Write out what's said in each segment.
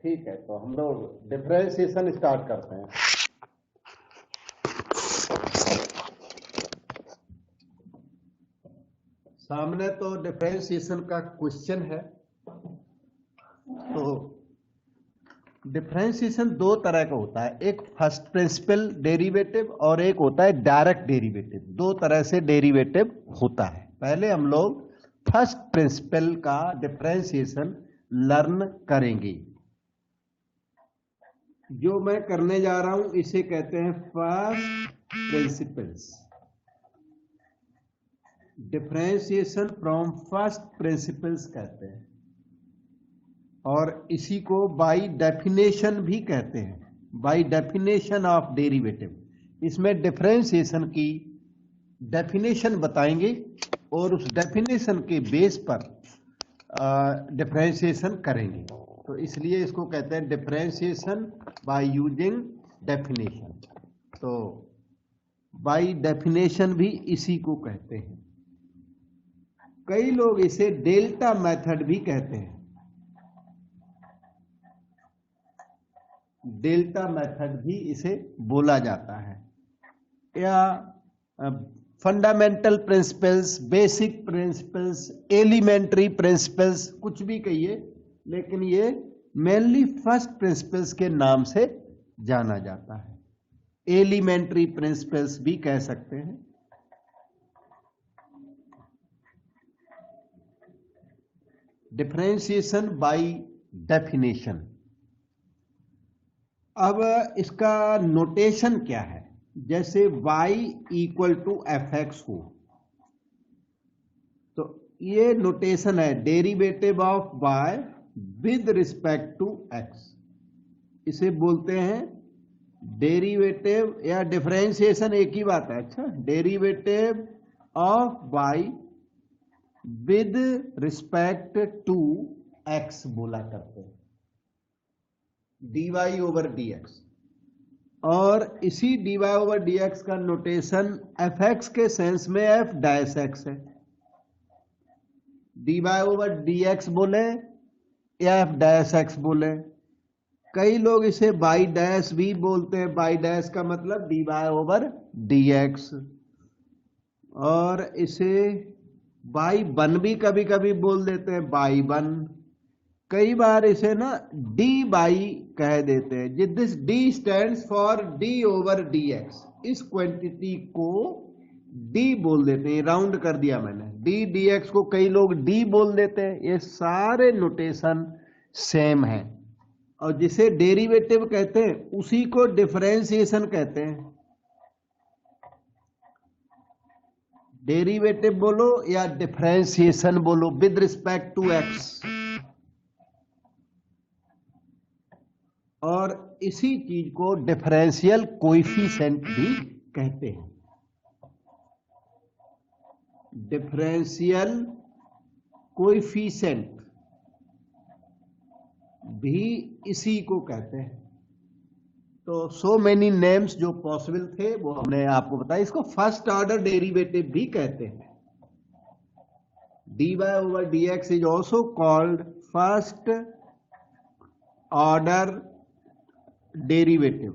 ठीक है, तो हम लोग डिफरेंशिएशन स्टार्ट करते हैं। सामने तो डिफरेंशिएशन का क्वेश्चन है। तो डिफरेंशिएशन दो तरह का होता है, एक फर्स्ट प्रिंसिपल डेरिवेटिव और एक होता है डायरेक्ट डेरिवेटिव। दो तरह से डेरिवेटिव होता है। पहले हम लोग फर्स्ट प्रिंसिपल का डिफरेंशिएशन लर्न करेंगे। जो मैं करने जा रहा हूं इसे कहते हैं first principles, differentiation from first principles कहते हैं, और इसी को बाय डेफिनेशन भी कहते हैं, बाय डेफिनेशन ऑफ डेरिवेटिव। इसमें डिफरेंशिएशन की डेफिनेशन बताएंगे और उस डेफिनेशन के बेस पर डिफरेंशिएशन करेंगे। तो इसलिए इसको कहते हैं डिफरेंशिएशन बाय यूजिंग डेफिनेशन। तो बाय डेफिनेशन भी इसी को कहते हैं। कई लोग इसे डेल्टा मेथड भी कहते हैं। डेल्टा मेथड भी इसे बोला जाता है, या fundamental principles, basic principles, elementary principles, कुछ भी कहिए, लेकिन ये मेनली फर्स्ट प्रिंसिपल्स के नाम से जाना जाता है। एलिमेंट्री प्रिंसिपल्स भी कह सकते हैं। Differentiation by definition. अब इसका नोटेशन क्या है? जैसे y equal to F X हो, तो ये नोटेशन है derivative of y with respect to x। इसे बोलते हैं डेरिवेटिव या डिफरेंशिएशन, एक ही बात है। अच्छा, derivative of y with respect to x बोला करते हैं, dy ओवर dx। और इसी dy ओवर dx का नोटेशन fx के सेंस में f डैश x है। dy ओवर dx बोले या f डैश x बोले। कई लोग इसे बाई डैश भी बोलते हैं। बाई डैश का मतलब dy ओवर dx, और इसे बाई वन भी कभी कभी बोल देते हैं, बाई वन। कई बार इसे ना डी बाई कह देते हैं। This D stands for D over D x. इस क्वांटिटी को डी बोल देते हैं, राउंड कर दिया मैंने। डी डी एक्स को कई लोग डी बोल देते हैं। ये सारे नोटेशन सेम है, और जिसे डेरिवेटिव कहते हैं उसी को डिफरेंशिएशन कहते हैं। डेरिवेटिव बोलो या डिफरेंशिएशन बोलो विद रिस्पेक्ट टू एक्स। और इसी चीज को डिफरेंशियल कोएफिशिएंट भी कहते हैं। डिफरेंशियल कोएफिशिएंट भी इसी को कहते हैं। तो सो मेनी नेम्स जो पॉसिबल थे वो हमने आपको बताया। इसको फर्स्ट ऑर्डर डेरिवेटिव भी कहते हैं। dy over dx is also called first order derivative.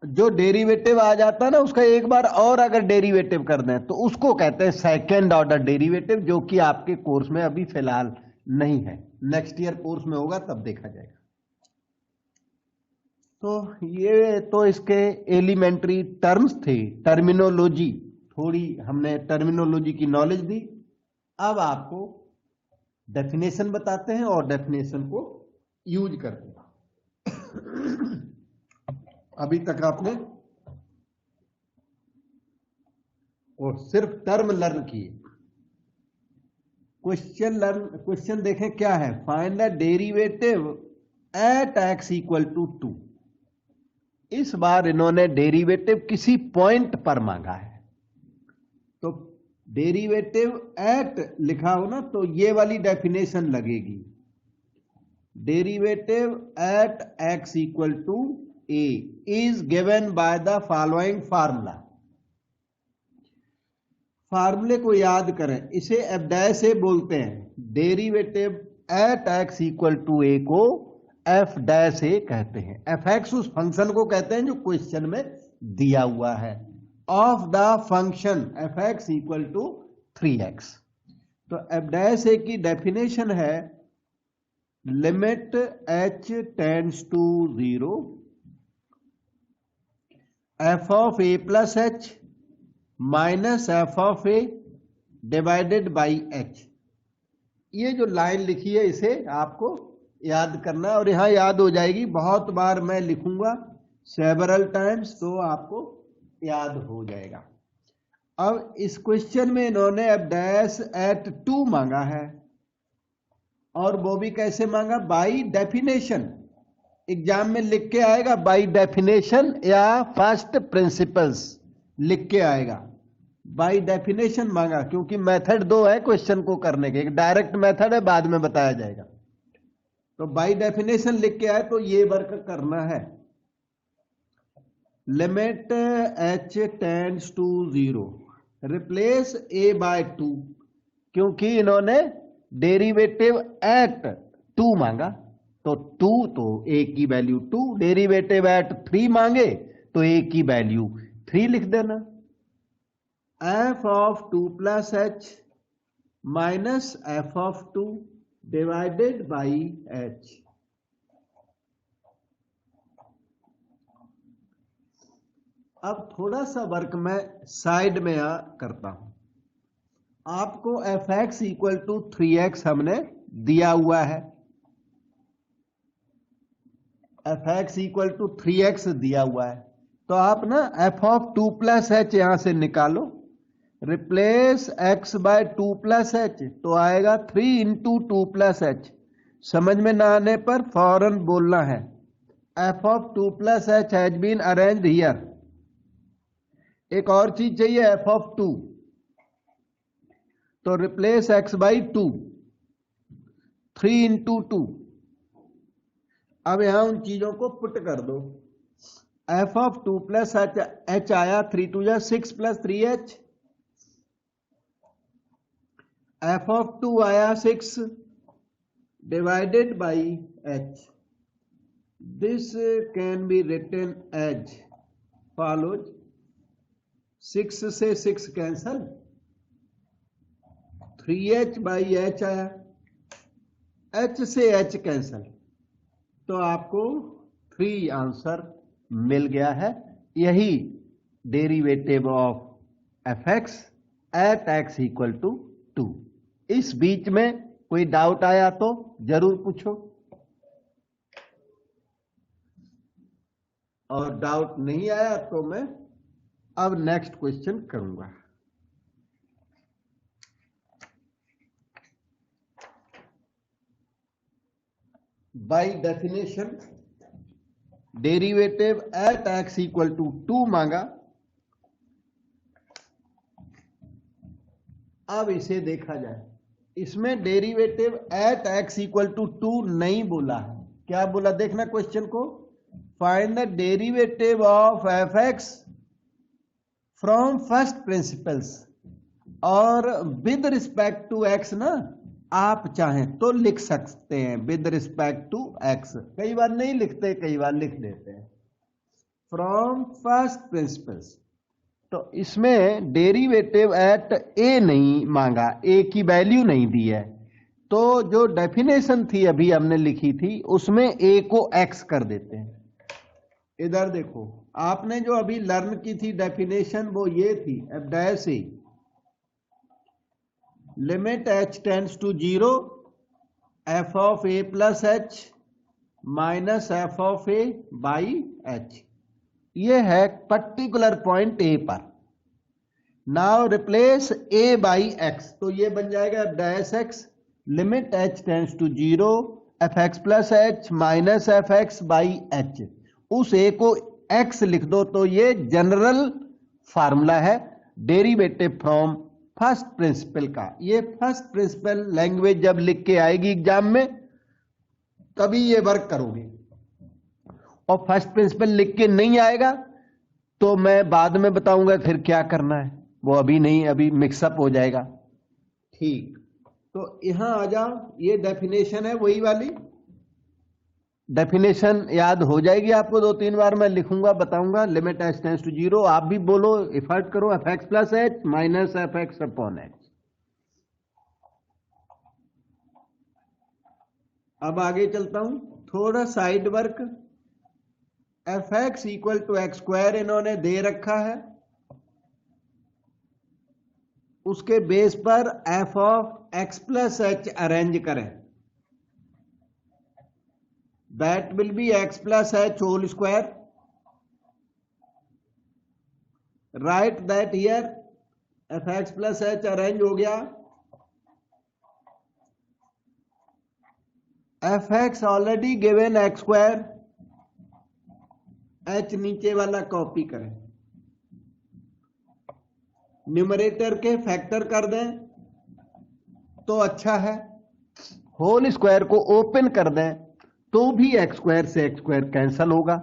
जो डेरिवेटिव आ जाता है ना, उसका एक बार और अगर डेरिवेटिव कर दें तो उसको कहते हैं सेकेंड ऑर्डर डेरिवेटिव, जो कि आपके कोर्स में अभी फिलहाल नहीं है। नेक्स्ट ईयर कोर्स में होगा, तब देखा जाएगा। तो ये तो इसके एलिमेंट्री टर्म्स थे, टर्मिनोलॉजी। थोड़ी हमने टर्मिनोलॉजी की नॉलेज दी। अब आपको डेफिनेशन बताते हैं और डेफिनेशन को यूज करते हैं। अभी तक आपने और सिर्फ टर्म लर्न किए। क्वेश्चन देखें क्या है। Find the derivative at x equal to 2। इस बार इन्होंने डेरिवेटिव किसी पॉइंट पर मांगा है। तो डेरिवेटिव एट लिखा हो ना, तो ये वाली डेफिनेशन लगेगी। Derivative at x equal to a is given by the following formula। फार्मूले को याद करें। इसे f डैश से बोलते हैं। Derivative at x equal to a को एफ डैश ए कहते हैं। एफ एक्स उस फंक्शन को कहते हैं जो क्वेश्चन में दिया हुआ है। Of the function F x equal to 3x। तो एफ डैश ए की डेफिनेशन है limit h tends to 0 F of A plus H minus F of A divided by H. ये जो लाइन लिखी है इसे आपको याद करना है और यहां याद हो जाएगी। बहुत बार मैं लिखूंगा सेवरल टाइम्स तो आपको याद हो जाएगा। अब इस क्वेश्चन में इन्होंने एफ डैश एट 2 मांगा है और वो भी कैसे मांगा? By definition. एग्जाम में लिख के आएगा बाई डेफिनेशन या फर्स्ट प्रिंसिपल्स लिख के आएगा। बाई डेफिनेशन मांगा क्योंकि मेथड दो है क्वेश्चन को करने के, एक डायरेक्ट मेथड है, बाद में बताया जाएगा। तो बाई डेफिनेशन लिख के आए तो ये वर्क करना है। Limit h tends to 0 replace a by 2, क्योंकि इन्होंने डेरिवेटिव एट 2 मांगा तो 2 तो a की वैल्यू 2, डेरिवेटिव एट 3 मांगे तो a की वैल्यू 3 लिख देना। F of 2 plus H minus F of 2 divided by h. अब थोड़ा सा वर्क मैं साइड में करता हूं। आपको F x equal to 3x हमने दिया हुआ है। F x equal to 3x दिया हुआ है तो आप ना एफ ऑफ 2 प्लस एच यहां से निकालो। Replace x by 2 plus H तो आएगा 3 इंटू 2 प्लस एच। समझ में ना आने पर फौरन बोलना है। F of 2 plus H has been arranged here. एक और चीज चाहिए एफ ऑफ 2 तो रिप्लेस x बाई 2, 3 इंटू 2। अब यहां उन चीजों को पुट कर दो। एफ ऑफ 2 प्लस एच आया 3 2 जा 6 प्लस 3h। एफ ऑफ 2 आया 6 divided by h। This can be written as follows. 6 से 6 कैंसल, 3h बाई h आया, h से h कैंसल तो आपको 3 आंसर मिल गया है। यही derivative of F X at X equal to 2। इस बीच में कोई डाउट आया तो जरूर पूछो और डाउट नहीं आया तो मैं अब नेक्स्ट क्वेश्चन करूंगा। By definition derivative at X equal to 2 मांगा। अब इसे देखा जाए। इसमें derivative at X equal to 2 नहीं बोला है। क्या बोला देखना क्वेश्चन को। Find the derivative of F X from first principles. और विद रिस्पेक्ट टू एक्स ना आप चाहें तो लिख सकते हैं विद रिस्पेक्ट टू एक्स। कई बार नहीं लिखते, कई बार लिख देते हैं। फ्रॉम फर्स्ट प्रिंसिपल्स तो इसमें डेरिवेटिव एट ए नहीं मांगा, ए की वैल्यू नहीं दी है। तो जो डेफिनेशन थी अभी हमने लिखी थी उसमें ए को एक्स कर देते हैं। इधर देखो आपने जो अभी लर्न की थी डेफिनेशन वो ये थी F dash A limit h tends to 0 F of A plus H minus F of A by H. ये है पर्टिकुलर पॉइंट ए पर। Now replace A by X तो ये बन जाएगा F dash X limit h tends to 0 F x plus H minus F x by H. उस A को x लिख दो तो ये जनरल फार्मूला है डेरिवेटिव फ्रॉम फर्स्ट प्रिंसिपल का। ये फर्स्ट प्रिंसिपल लैंग्वेज जब लिख के आएगी एग्जाम में तभी ये वर्क करोगे। और फर्स्ट प्रिंसिपल लिख के नहीं आएगा तो मैं बाद में बताऊंगा फिर क्या करना है, वो अभी नहीं, अभी मिक्सअप हो जाएगा। ठीक, तो यहां आ जाओ। ये डेफिनेशन है वही वाली डेफिनेशन याद हो जाएगी आपको, 2-3 बार मैं लिखूंगा बताऊंगा। Limit H tends to zero, आप भी बोलो, इफर्ट करो, f x plus H minus F x upon h. अब आगे चलता हूं, थोड़ा side work. F x equal to x square इन्होंने दे रखा है, उसके बेस पर f of x plus h arrange करें। That will be x plus h whole square. Right that here, f x plus h arrange हो गया। F x already given x square, H नीचे वाला कॉपी करें, numerator के factor कर दें तो अच्छा है, होल स्क्वायर को ओपन कर दें तो भी एक्स स्क्वायर से एक्स स्क्वायर कैंसल होगा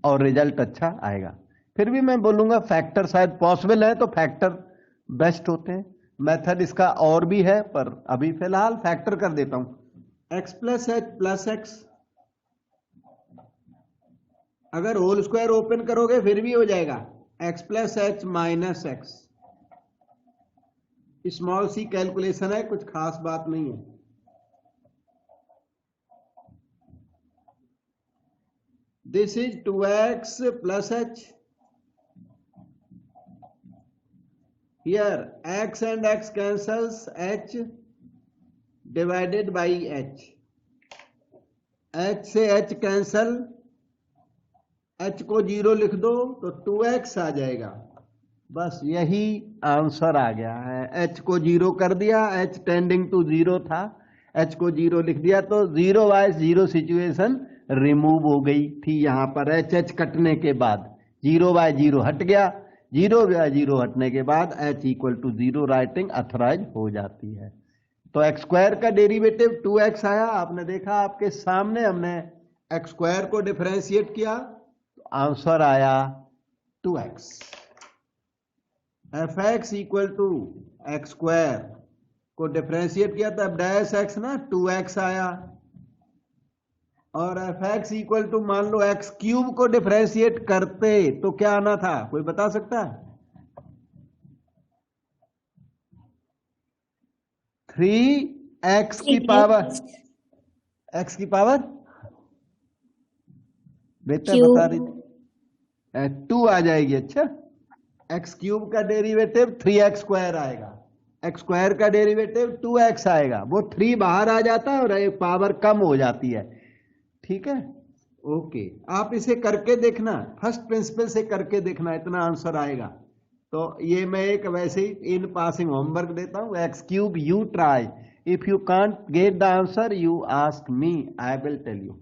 और रिजल्ट अच्छा आएगा। फिर भी मैं बोलूंगा फैक्टर शायद पॉसिबल है तो फैक्टर बेस्ट होते हैं। मेथड इसका और भी है पर अभी फिलहाल फैक्टर कर देता हूं। X plus H plus x, अगर होल स्क्वायर ओपन करोगे फिर भी हो जाएगा x plus H minus x. Small c calculation है, कुछ खास बात नहीं है। This is 2x plus h. Here x and x cancels, h divided by h, h से h कैंसल, h को 0 लिख दो तो 2x आ जाएगा। बस यही आंसर आ गया है। h को 0 कर दिया, h टेंडिंग टू 0 था, h को 0 लिख दिया तो 0 बाय 0 सिचुएशन रिमूव हो गई थी। यहां पर h कटने के बाद 0 बाय 0 हट गया, 0 बाय 0 हटने के बाद h equal to 0 writing authorise हो जाती है। तो एक्स स्क्वायर का डेरिवेटिव 2x आया, आपने देखा आपके सामने, हमने एक्स स्क्वायर को डिफरेंशिएट किया तो आंसर आया 2x। F x equal to x square को डिफरेंशिएट किया तो अब डैश एक्स ना 2x आया, और एफ एक्स इक्वल टू मान लो एक्स क्यूब को डिफरेंशिएट करते तो क्या आना था, कोई बता सकता है? 3x की पावर, x की पावर बेटा बता रही थी 2 आ जाएगी। अच्छा, एक्स क्यूब का डेरिवेटिव 3x स्क्वायर आएगा, एक्स स्क्वायर का डेरिवेटिव 2x आएगा, वो 3 बाहर आ जाता है और एक पावर कम हो जाती है। ठीक है, ओके, आप इसे करके देखना, फर्स्ट प्रिंसिपल से करके देखना, इतना आंसर आएगा। तो ये मैं एक वैसे ही इन पासिंग होमवर्क देता हूं, X cube you try, if you can't get the answer you ask me, I will tell you.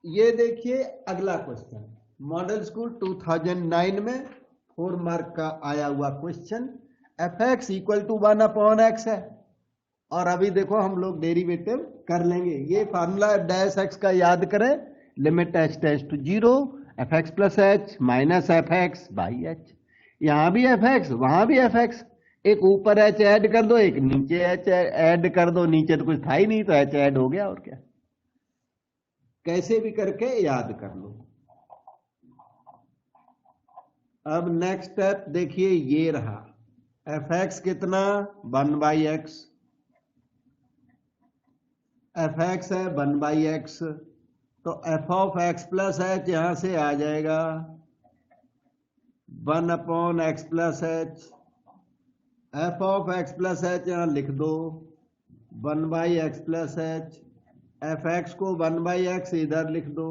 ये देखिए अगला क्वेश्चन, मॉडल स्कूल 2009 में 4 मार्क का आया हुआ question. F x equal to 1 upon X है, और अभी देखो हम लोग डेरिवेटिव कर लेंगे। ये फार्मूला डैश एक्स का याद करें, limit H tends to 0, F x plus H minus F x by H. यहां भी एफ एक्स वहां भी एफ एक्स, एक ऊपर एच ऐड कर दो, एक नीचे एच ऐड कर दो, नीचे तो कुछ था ही नहीं तो एच ऐड हो गया, और क्या, कैसे भी करके याद कर लो। अब नेक्स्ट स्टेप देखिए, ये रहा एफ एक्स कितना 1 बाई एक्स, एफ एक्स है 1 बाई एक्स, तो F of x plus H यहां से आ जाएगा 1 upon x plus H, F of x plus H यहां लिख दो 1 by x plus H, F x को 1 बाई एक्स इधर लिख दो,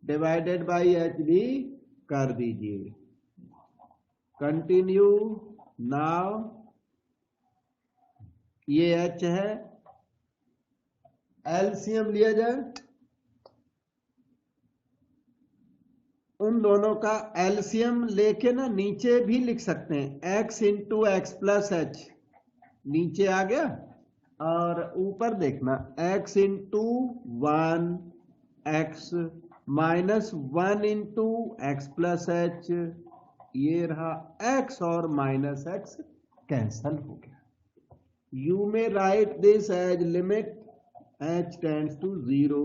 डिवाइडेड बाई एच भी कर दीजिए। कंटिन्यू नाउ, ये एच है, एलसीएम लिया जाए, उन दोनों का एलसीएम लेके ना नीचे भी लिख सकते हैं, x into X plus H नीचे आ गया, और ऊपर देखना x into 1 x minus 1 into X plus h, ये रहा x और माइनस x कैंसल हो गया। You may write this as limit h tends to 0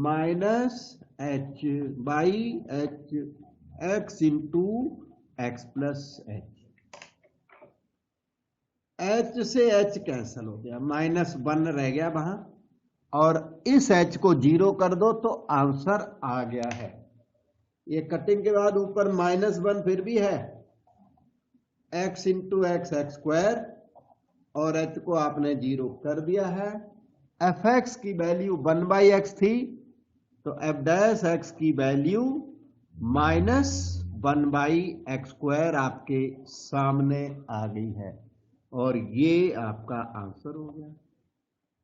minus h by h x into X plus h से h कैंसल हो गया, -1 रह गया वहां, और इस h को 0 कर दो तो आंसर आ गया है। ये कटिंग के बाद ऊपर -1 फिर भी है, x इंटू एक्स स्क्वायर, और h को आपने 0 कर दिया है। fx की वैल्यू 1/x थी, तो f डैश x की वैल्यू -1/x² आपके सामने आ गई है, और ये आपका आंसर हो गया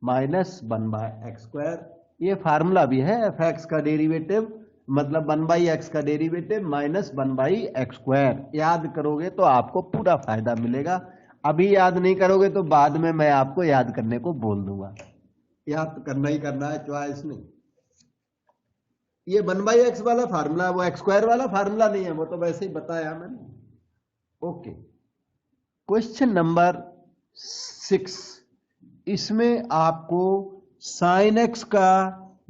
-1/x²। ये फार्मूला भी है, fx का डेरिवेटिव मतलब 1/x का डेरिवेटिव -1/x²। याद करोगे तो आपको पूरा फायदा मिलेगा, अभी याद नहीं करोगे तो बाद में मैं आपको याद करने को बोल दूंगा। याद तो करना ही करना है, चॉइस नहीं। ये 1/x वाला फार्मूला, वो x² वाला फार्मूला नहीं है, वो तो वैसे ही बताया मैंने। ओके, क्वेश्चन नंबर 6, इसमें आपको साइन x का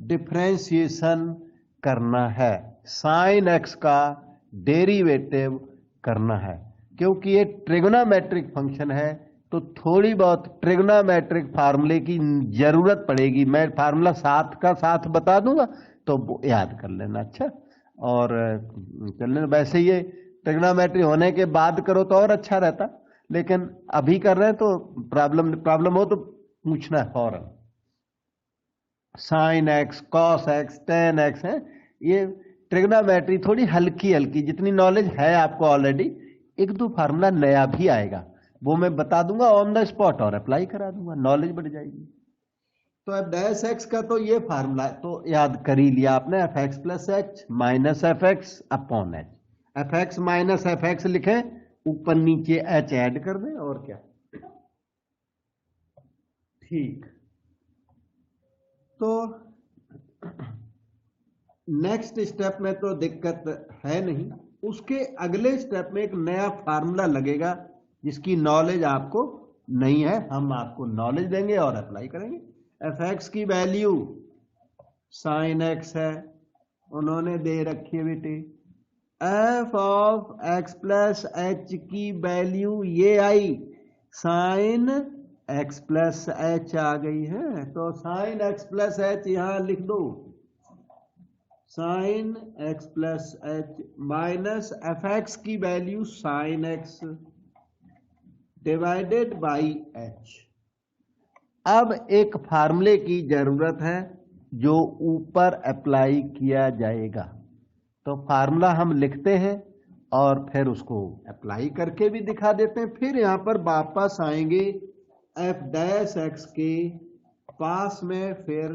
डिफरेंशिएशन करना है, साइन x का डेरिवेटिव करना है। क्योंकि ये ट्रिगोनोमेट्रिक फंक्शन है तो थोड़ी बहुत ट्रिगोनोमेट्रिक फार्मूले की जरूरत पड़ेगी। मैं फार्मूला साथ का साथ बता दूंगा तो याद कर लेना। अच्छा, और चलने वैसे ये ट्रिगोनोमेट्री होने के बाद करो तो और अच्छा रहता, लेकिन अभी कर रहे हैं तो प्रॉब्लम हो तो पूछना है फौरन। Sine x, cos x, tan x है, ये ट्रिगोनोमेट्री थोड़ी हल्की हल्की, जितनी नॉलेज है आपको ऑलरेडी, एक दो फार्मूला नया भी आएगा, वो मैं बता दूंगा ऑन द स्पॉट और अप्लाई करा दूंगा, नॉलेज बढ़ जाएगी। तो अब डैश एक्स का तो ये फार्मूला तो याद कर ही लिया आपने, F x plus H minus F x upon H. F x minus F x लिखे, ऊपर नीचे एच ऐड कर दें, और क्या। ठीक, तो नेक्स्ट स्टेप में तो दिक्कत है नहीं, उसके अगले स्टेप में एक नया फार्मूला लगेगा जिसकी नॉलेज आपको नहीं है, हम आपको नॉलेज देंगे और अप्लाई करेंगे। एफ एक्स की वैल्यू साइन एक्स है, उन्होंने दे रखी है बेटे। F of x plus h की वैल्यू ये आई, साइन एक्स प्लस एच आ गई है, तो साइन एक्स प्लस एच यहां लिख दो, sine x plus H minus F x की value sine x divided by h. अब एक फार्मूले की जरूरत है जो ऊपर अप्लाई किया जाएगा, तो फार्मूला हम लिखते हैं और फिर उसको अप्लाई करके भी दिखा देते हैं। फिर यहां पर वापस आएंगे एफ डैश एक्स के पास में, फिर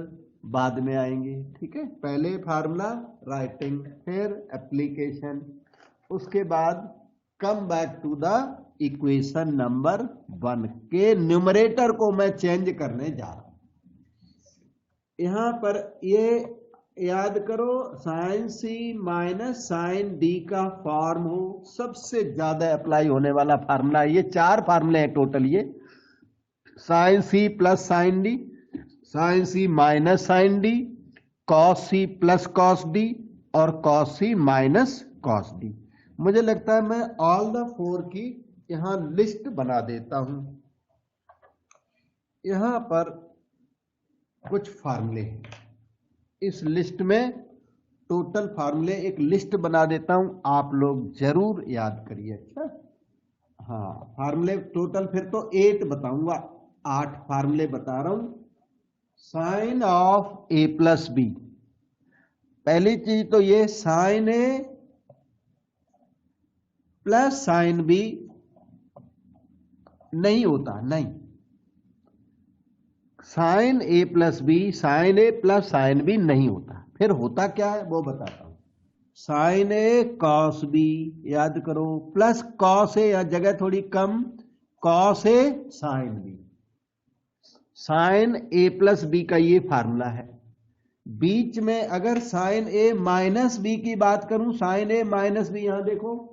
बाद में आएंगे। ठीक है, पहले फार्मूला राइटिंग, फिर एप्लीकेशन, उसके बाद come back to the equation number 1 के न्यूमरेटर को मैं चेंज करने जा रहा हूं। यहां पर ये याद करो, साइन सी माइनस साइन डी का फॉर्म हो, सबसे ज्यादा अप्लाई होने वाला फार्मूला। ये 4 फार्मूले हैं टोटल, ये साइन सी प्लस साइन डी, साइन सी minus sine d, cos c plus cos d, और cos c minus cos d. मुझे लगता है मैं ऑल द 4 की यहां लिस्ट बना देता हूं। यहां पर कुछ फार्मूले हैं, इस लिस्ट में टोटल फार्मूले एक लिस्ट बना देता हूं, आप लोग जरूर याद करिए। अच्छा, हाँ, फार्मूले टोटल फिर तो 8 बताऊंगा, 8 फार्मूले बता रहा हूं। Sine of A plus B, पहली चीज तो ये sine A plus sine B नहीं होता, नहीं, sine A plus B, sine A plus sine B नहीं होता। फिर होता क्या है वो बताता हूं। साइन ए कॉस बी, याद करो, प्लस कॉस ए, या जगह थोड़ी कम, cos a sine B. Sine A plus B का ये फार्मूला है। बीच में अगर साइन ए माइनस बी की बात करूं, साइन ए माइनस बी, यहां देखो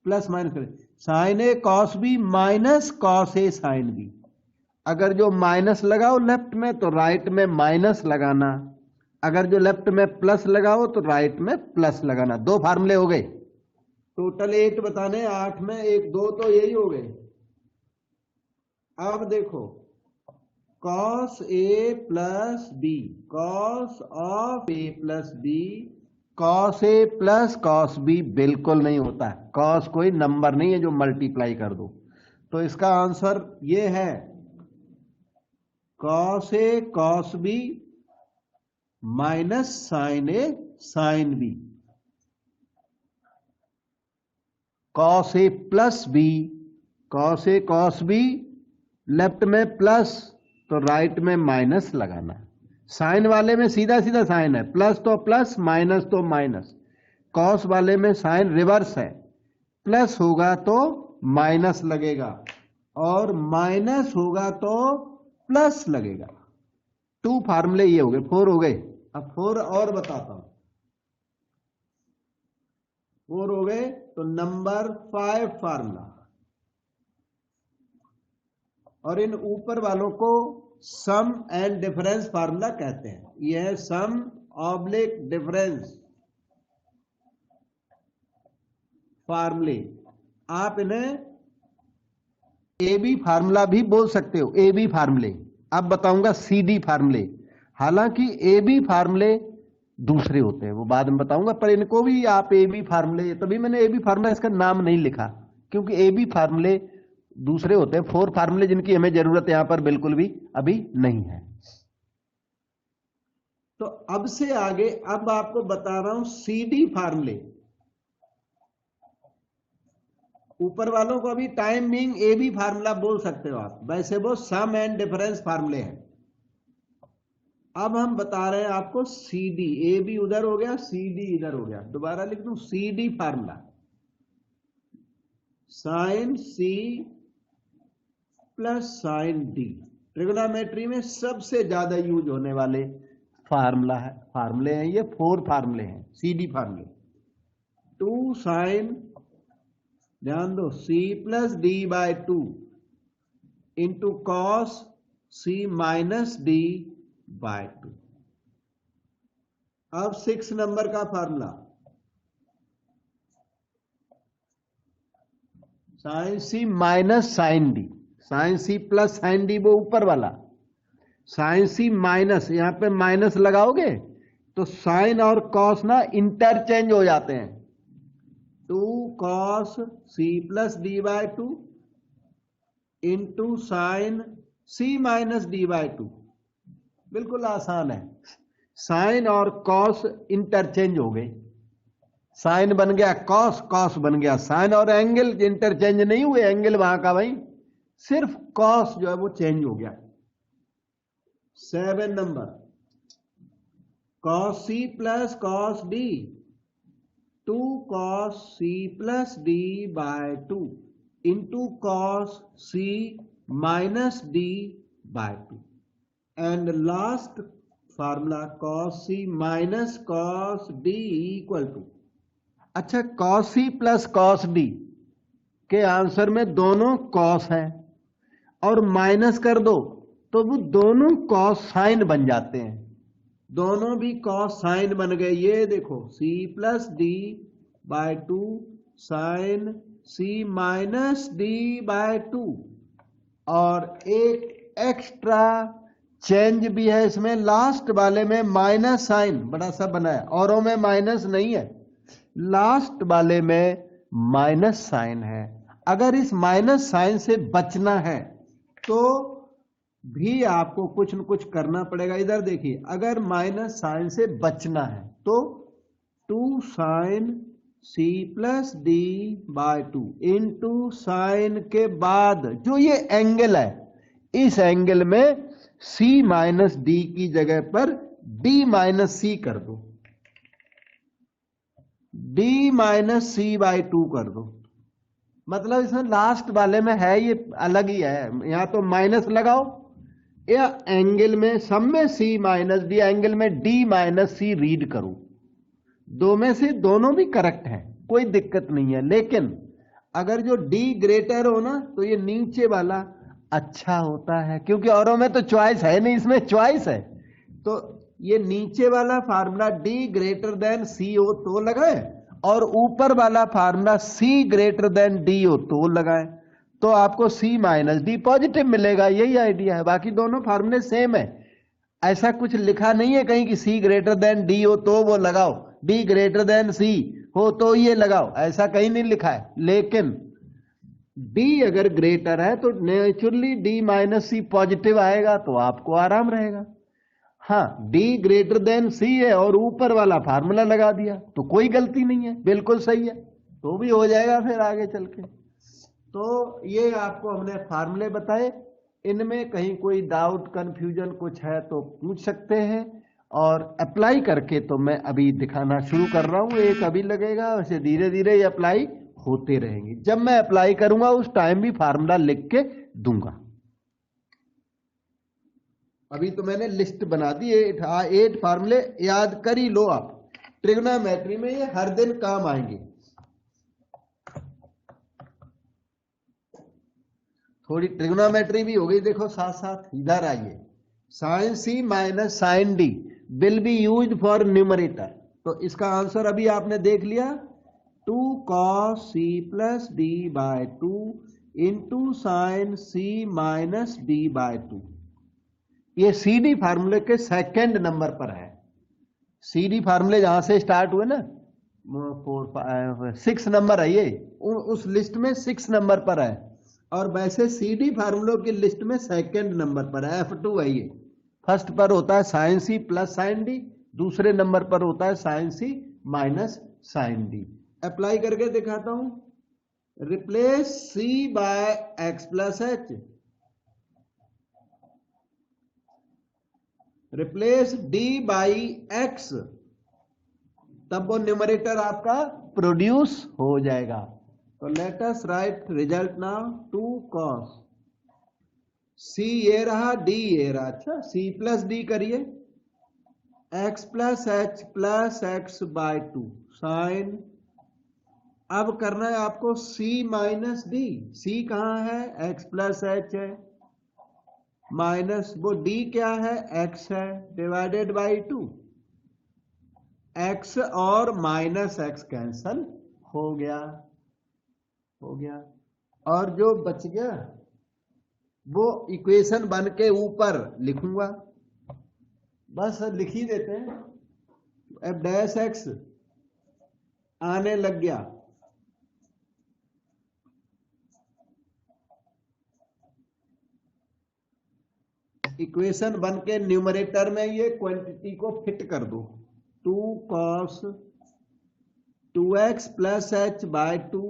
प्लस माइनस करें, sign a cos B minus cos a sine B. अगर जो माइनस लगाओ लेफ्ट में तो राइट में माइनस लगाना, अगर जो लेफ्ट में प्लस लगाओ तो राइट में प्लस लगाना। 2 फार्मूले हो गए, टोटल 8 बताने, 8 में 1 2 तो यही हो गए। अब देखो cos A plus B, cos of A plus B, cos A plus cos B बिल्कुल नहीं होता। cos कोई नंबर नहीं है जो मल्टीप्लाई कर दो। तो इसका आंसर ये है cos A cos B minus sin A sin B। cos A plus B, cos A cos B, left में प्लस तो राइट में माइनस लगाना। साइन वाले में सीधा सीधा साइन है, प्लस तो प्लस माइनस तो माइनस। कॉस वाले में साइन रिवर्स है, प्लस होगा तो माइनस लगेगा और माइनस होगा तो प्लस लगेगा। 2 फार्मूले ये हो गए, 4 हो गए। अब 4 और बताता हूं। 4 हो गए तो नंबर 5 फार्मूला, और इन ऊपर वालों को सम एंड डिफरेंस फार्मूला कहते हैं। यह है सम ऑब्लिक डिफरेंस फार्मूले। आप इन्हें ए बी फार्मूला भी बोल सकते हो, ए बी फार्मूले। अब बताऊंगा सी डी फार्मूले। हालांकि ए बी फार्मूले दूसरे होते हैं, वो बाद में बताऊंगा, पर इनको भी आप ए बी फार्मूले, तभी मैंने ए बी फार्मूला इसका नाम नहीं लिखा, क्योंकि ए बी फार्मूले दूसरे होते हैं। 4 फार्मूले जिनकी हमें जरूरत यहां पर बिल्कुल भी अभी नहीं है। तो अब से आगे अब आपको बता रहा हूं सी डी फार्मूले। ऊपर वालों को अभी time being A B formula बोल सकते हो आप, वैसे वो सम एंड डिफरेंस फार्मूले हैं। अब हम बता रहे हैं आपको सी डी। ए बी उधर हो गया, सी डी इधर हो गया। दोबारा लिख दूं, सी डी फार्मूला, साइन सी प्लस साइन डी। ट्रिग्नोमेट्री में सबसे ज्यादा यूज होने वाले फार्मूला है, फार्मूले हैं ये। 4 फार्मूले हैं सी डी फार्मूले। 2 साइन, ध्यान दो, c plus D by 2 into cos c minus d by 2। अब 6 नंबर का फार्मूला, साइन सी माइनस साइन डी। साइन सी प्लस साइन डी वो ऊपर वाला, साइन सी माइनस, यहां पे माइनस लगाओगे तो साइन और कॉस ना इंटरचेंज हो जाते हैं। 2 cos c plus D by 2 into sine C minus d by 2। बिल्कुल आसान है। साइन और कॉस इंटरचेंज हो गए, साइन बन गया कॉस, कॉस बन गया साइन, और एंगल इंटरचेंज नहीं हुए, एंगल वहां का भाई, सिर्फ कॉस जो है वो चेंज हो गया। 7 number, cos c plus cos d, 2 cos c plus D by 2 into cos c minus d by 2। And last formula, cos c minus cos d equal to. अच्छा, cos c plus cos d के answer में दोनों cos है और minus कर दो तो वो दोनों कॉस साइन बन जाते हैं। दोनों भी कॉस साइन बन गए। ये देखो, c plus D by 2 sine C minus d by 2, और एक एक्स्ट्रा चेंज भी है इसमें, लास्ट वाले में माइनस साइन बड़ा सा बना है, औरों में माइनस नहीं है, लास्ट वाले में माइनस साइन है। अगर इस माइनस साइन से बचना है तो भी आपको कुछ न कुछ करना पड़ेगा। इधर देखिए, अगर माइनस साइन से बचना है तो 2 sine C plus D by 2 into sine के बाद जो ये एंगल है, इस एंगल में सी माइनस डी की जगह पर डी माइनस सी कर दो, डी माइनस सी बाय 2 कर दो। मतलब इसमें लास्ट वाले में है ये अलग ही है, यहां तो माइनस लगाओ, या एंगल में सब में सी माइनस डी, एंगल में डी माइनस सी रीड करो। दो में से दोनों भी करेक्ट है, कोई दिक्कत नहीं है। लेकिन अगर जो डी ग्रेटर हो ना तो ये नीचे वाला अच्छा होता है, क्योंकि औरों में तो चॉइस है नहीं, इसमें चॉइस है। तो ये नीचे वाला फार्मूला D ग्रेटर देन सी हो तो लगाए, और ऊपर वाला formula C greater than D हो तो लगाए, तो आपको C माइनस डी पॉजिटिव मिलेगा। यही आइडिया है, बाकी दोनों फार्मूले सेम है। ऐसा कुछ लिखा नहीं है कहीं कि C ग्रेटर देन D हो तो वो लगाओ, D ग्रेटर देन C हो तो ये लगाओ, ऐसा कहीं नहीं लिखा है। लेकिन D अगर ग्रेटर है तो नेचुरली D माइनस सी पॉजिटिव आएगा, तो आपको आराम रहेगा। हाँ, D ग्रेटर देन C है और ऊपर वाला फार्मूला लगा दिया तो कोई गलती नहीं है, बिल्कुल सही है, तो भी हो जाएगा फिर आगे चल के। तो ये आपको हमने फार्मूले बताए, इनमें कहीं कोई डाउट कंफ्यूजन कुछ है तो पूछ सकते हैं, और अप्लाई करके तो मैं अभी दिखाना शुरू कर रहा हूं, एक अभी लगेगा, वैसे धीरे धीरे ये अप्लाई होते रहेंगे। जब मैं अप्लाई करूंगा उस टाइम भी फार्मूला लिख के दूंगा। अभी तो मैंने लिस्ट बना दी, 8 फार्मूले याद कर ही लो आप, ट्रिग्नोमेट्री में ये हर दिन काम आएंगे। थोड़ी ट्रिग्नोमेट्री भी हो गई, देखो साथ साथ इधर आइए। Sine C minus sine D will be used for numerator, तो इसका आंसर अभी आपने देख लिया, 2 cos c plus D by 2 into sine C minus d by 2। ये सी डी फार्मूले के सेकेंड नंबर पर है। सी डी फार्मूले जहां से स्टार्ट हुए ना, 6 नंबर है ये, उस लिस्ट में 6 नंबर पर है, और वैसे सी डी फार्मूलों की लिस्ट में सेकेंड नंबर पर है, F2 है ये। फर्स्ट पर होता है साइन सी प्लस साइन डी, दूसरे नंबर पर होता है साइन सी माइनस साइन डी। अप्लाई करके दिखाता हूं, replace C by x plus H, replace D by X, तब वो न्यूमरेटर आपका प्रोड्यूस हो जाएगा। तो let us write result now, 2 cos C ये रहा, डी ये रहा, अच्छा सी प्लस डी करिए, X plus H plus X by 2 sine, अब करना है आपको सी माइनस डी, सी कहां है, एक्स प्लस एच है, माइनस वो डी क्या है, एक्स है, डिवाइडेड बाई 2, एक्स और माइनस एक्स कैंसल हो गया, हो गया। और जो बच गया वो इक्वेशन बन के ऊपर लिखूंगा, बस लिख ही देते हैं, एफ डैश एक्स आने लग गया, इक्वेशन बन के न्यूमरेटर में ये क्वांटिटी को फिट कर दो, 2 cos 2x plus H by 2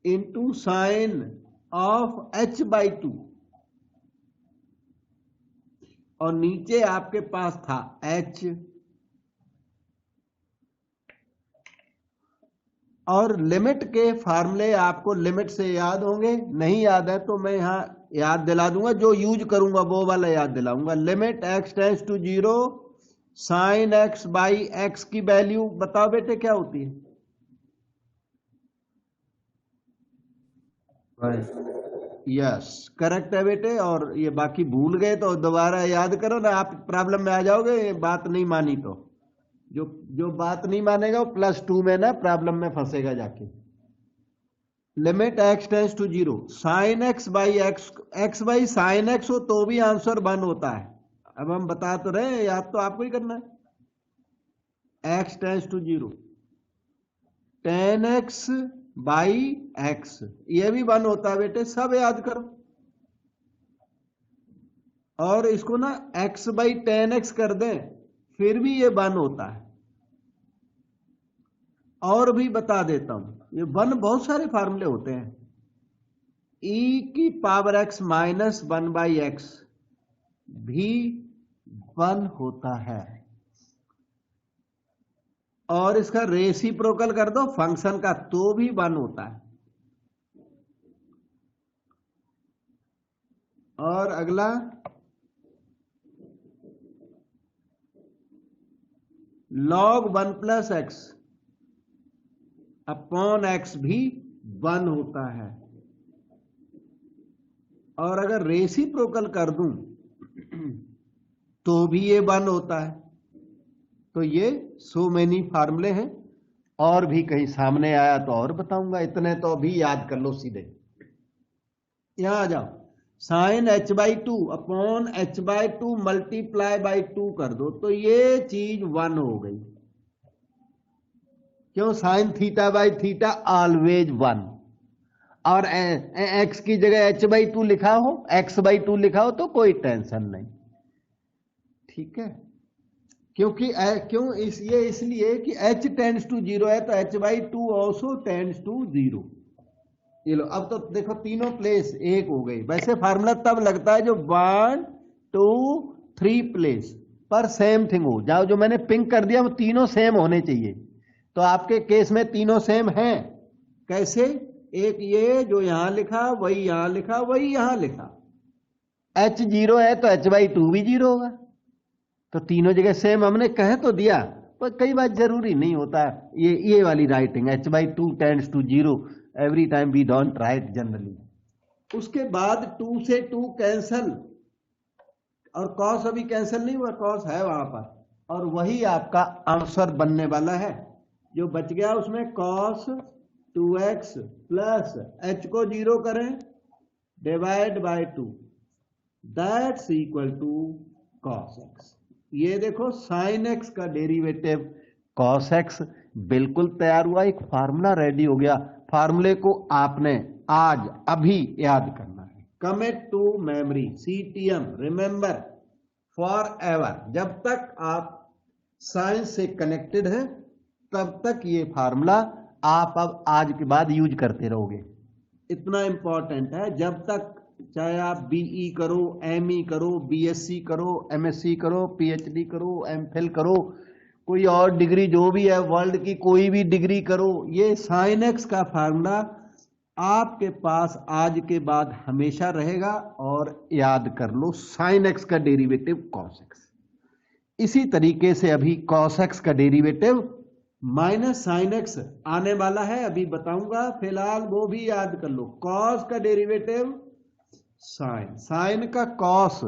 into sine of h by 2, और नीचे आपके पास था h, और लिमिट के फार्मूले आपको लिमिट से याद होंगे, नहीं याद है तो मैं यहां याद दिला दूंगा, जो यूज करूंगा वो वाला याद दिलाऊंगा। Limit x tends to 0 sine x by x की वैल्यू बताओ बेटे क्या होती है, यस करेक्ट है बेटे। और ये बाकी भूल गए तो दोबारा याद करो ना, आप प्रॉब्लम में आ जाओगे, ये बात नहीं मानी तो, जो जो बात नहीं मानेगा वो +2 में ना प्रॉब्लम में फंसेगा जाके। Limit x tends to 0 sine x by x by sine x हो तो भी आंसर 1 होता है। अब हम बता तो रहे, याद तो आपको ही करना है। x tends to 0 tan x by x, ये भी 1 होता है बेटे, सब याद करो। और इसको ना x बाई tan x कर दें फिर भी ये 1 होता है। और भी बता देता हूं, ये 1 बहुत सारे फार्मूले होते हैं, e की power x minus 1 by x भी 1 होता है, और इसका रेसिप्रोकल कर दो फंक्शन का तो भी 1 होता है। और अगला log 1 plus x upon x भी 1 होता है, और अगर रेसिप्रोकल कर दूं तो भी ये 1 होता है। तो ये सो मेनी फार्मूले हैं, और भी कहीं सामने आया तो और बताऊंगा, इतने तो अभी याद कर लो सीधे। यहां आ जाओ, sign h/2 upon h/2 multiply by 2 कर दो तो ये चीज 1 हो गई। क्यों? Sine theta by theta always 1, और x की जगह h/2 लिखा हो, x/2 लिखा हो तो कोई टेंशन नहीं, ठीक है। क्योंकि क्यों इसलिए कि h टेंड्स टू 0 है तो h/2 ऑल्सो टेंड्स टू 0। ये लो, अब तो देखो तीनों प्लेस एक हो गई। वैसे फार्मूला तब लगता है जो 1 2 3 प्लेस पर सेम थिंग हो जाओ। जो मैंने पिंक कर दिया वो तीनों सेम होने चाहिए, तो आपके केस में तीनों सेम हैं। कैसे? एक ये जो यहां लिखा, वही यहां लिखा, वही यहां लिखा। h 0 है तो h/2 भी 0 होगा, तो तीनों जगह सेम हमने कह तो दिया, पर कई बार जरूरी नहीं होता ये वाली writing h/2 tends to 0 every time we don't write generally. उसके बाद 2 से 2 कैंसल, और कॉस अभी कैंसल नहीं हुआ, कॉस है वहां पर, और वही आपका आंसर बनने वाला है। जो बच गया उसमें कॉस 2x प्लस h को 0 करें divide by 2 that's equal to cos x। ये देखो साइन x का डेरिवेटिव कॉस x बिल्कुल तैयार हुआ, एक फार्मूला रेडी हो गया। फार्मूले को आपने आज अभी याद करना है। Commit to memory, CTM, remember forever. जब तक आप साइंस से कनेक्टेड हैं तब तक ये फार्मूला आप अब आज के बाद यूज करते रहोगे। इतना इंपॉर्टेंट है, जब तक चाहे आप BE करो, ME करो, BSc करो, MSc करो, PhD करो, MPhil करो, कोई और डिग्री जो भी है वर्ल्ड की कोई भी डिग्री करो, ये साइन एक्स का फार्मूला आपके पास आज के बाद हमेशा रहेगा। और याद कर लो साइन एक्स का डेरिवेटिव कॉस एक्स। इसी तरीके से अभी कॉस एक्स का डेरिवेटिव माइनस साइन एक्स आने वाला है, अभी बताऊंगा। फिलहाल वो भी याद कर लो, कॉस का डेरिवेटिव साइन, साइन का कॉस,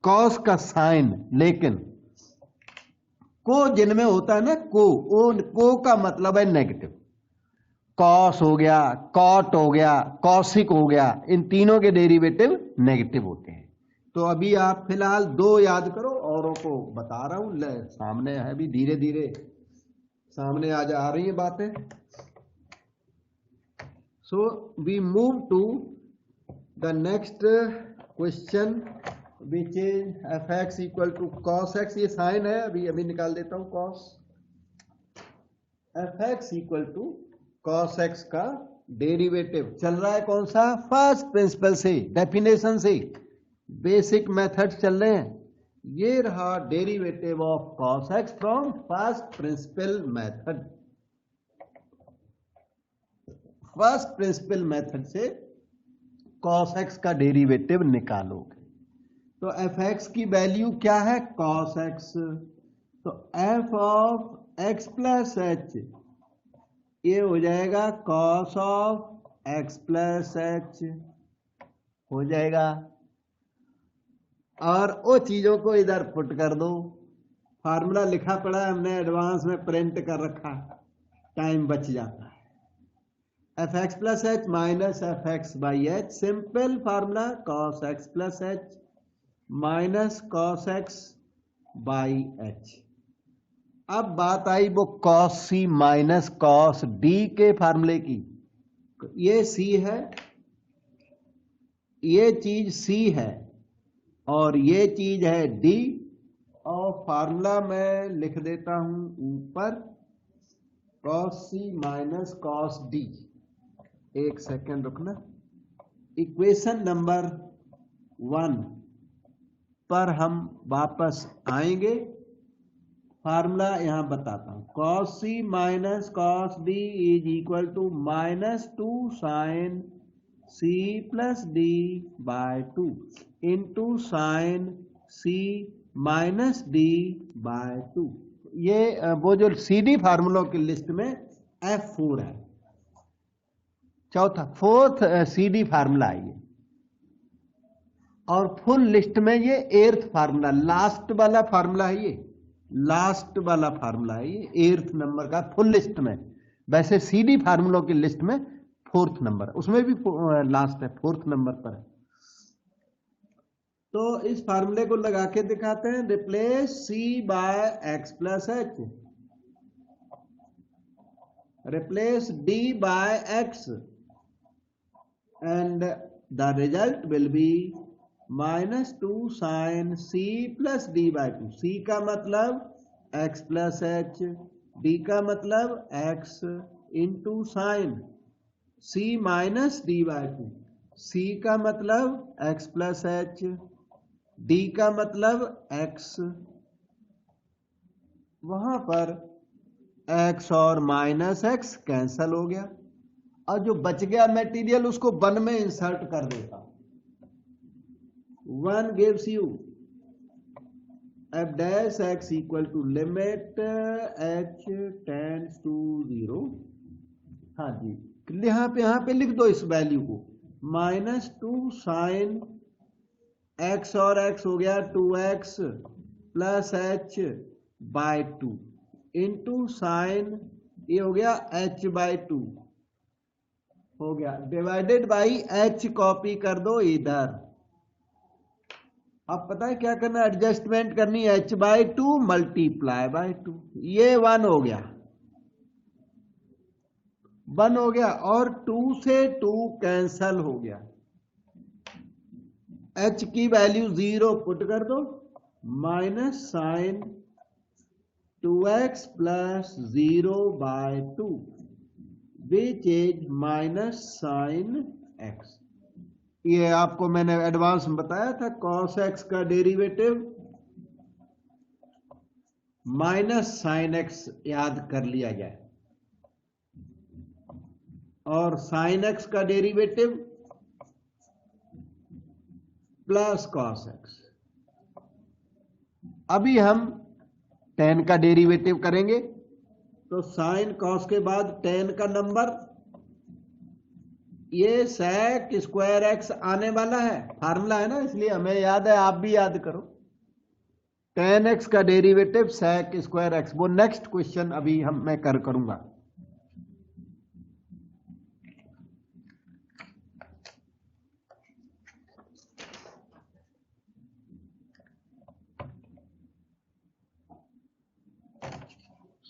कॉस का साइन। लेकिन को जिनमें होता है ना, को का मतलब है नेगेटिव। कॉस हो गया, कॉट हो गया, कॉसिक हो गया, इन तीनों के डेरिवेटिव नेगेटिव होते हैं। तो अभी आप फिलहाल 2 याद करो, औरों को बता रहा हूं, सामने है भी, धीरे धीरे सामने आ जा रही है बातें। So we move to the next question which is fx equal to cos x। ये साइन है, अभी निकाल देता हूं cos। fx equal to cos x का डेरिवेटिव चल रहा है कौन सा? फर्स्ट प्रिंसिपल से, डेफिनेशन से, बेसिक मेथड चल रहे हैं। ये रहा derivative of cos x from first principle method. First principle method से cos x का डेरिवेटिव निकालोगे तो fx की वैल्यू क्या है? cos x। तो f of x plus h ये हो जाएगा cos of x plus h हो जाएगा। और वो चीजों को इधर पुट कर दो। फार्मूला लिखा पड़ा है, हमने एडवांस में प्रिंट कर रखा, टाइम बच जाता है। fx plus h minus fx by h, simple formula cos x plus h minus cos x by h। अब बात आई वो cos c minus cos d के फार्मूले की। ये c है, ये चीज c है, और ये चीज है d। और फार्मूला मैं लिख देता हूं ऊपर, cos c minus cos d। एक सेकेंड रुकना। इक्वेशन नंबर 1 पर हम वापस आएंगे। फार्मूला यहां बताता हूं, cos c minus cos d is equal to minus 2 sine c plus d by 2 into sine c minus d by 2। ये वो जो CD फार्मूलों की लिस्ट में F4 है। चौथा, फोर्थ CD फार्मूला है ये, और फुल लिस्ट में ये एर्थ फार्मूला, लास्ट वाला फार्मूला है ये, लास्ट वाला फार्मूला है ये एर्थ नंबर का फुल लिस्ट में। वैसे CD फार्मूलों की लिस्ट में फोर्थ नंबर, उसमें भी लास्ट है, फोर्थ नंबर पर है। तो इस फार्मूले को लगा के दिखाते हैं। Replace C by x plus H, replace D by x, and the result will be -2 sin C plus D by 2। C का मतलब x प्लस एच, D का मतलब x into sine C minus D by 2। C का मतलब x plus H, D का मतलब x, वहां पर x और माइनस x कैंसल हो गया, और जो बच गया मटेरियल उसको 1 में इंसर्ट कर देता। 1 gives you f dash x equal to limit h tends to 0। हाँ जी, यहां पे लिख दो इस वैल्यू को, -2 sin x और x हो गया 2x plus h by 2 into sine ये हो गया h बाय 2 हो गया, डिवाइडेड बाई h कॉपी कर दो इधर। अब पता है क्या करना, एडजस्टमेंट करनी, h बाय 2 मल्टीप्लाई बाय 2, ये 1 हो गया, 1 हो गया, और 2 से 2 कैंसल हो गया, h की वैल्यू 0 पुट कर दो, minus sine 2x plus 0 by 2 which is minus sine x। ये आपको मैंने एडवांस में बताया था, cos x का डेरिवेटिव माइनस साइन x याद कर लिया जाए, और साइन x का डेरिवेटिव प्लस cos x। अभी हम tan का डेरिवेटिव करेंगे, तो साइन cos के बाद tan का नंबर, ये sec स्क्वायर x आने वाला है, फार्मूला है ना, इसलिए हमें याद है, आप भी याद करो। tan x का डेरिवेटिव sec स्क्वायर x, वो नेक्स्ट क्वेश्चन अभी मैं करूंगा।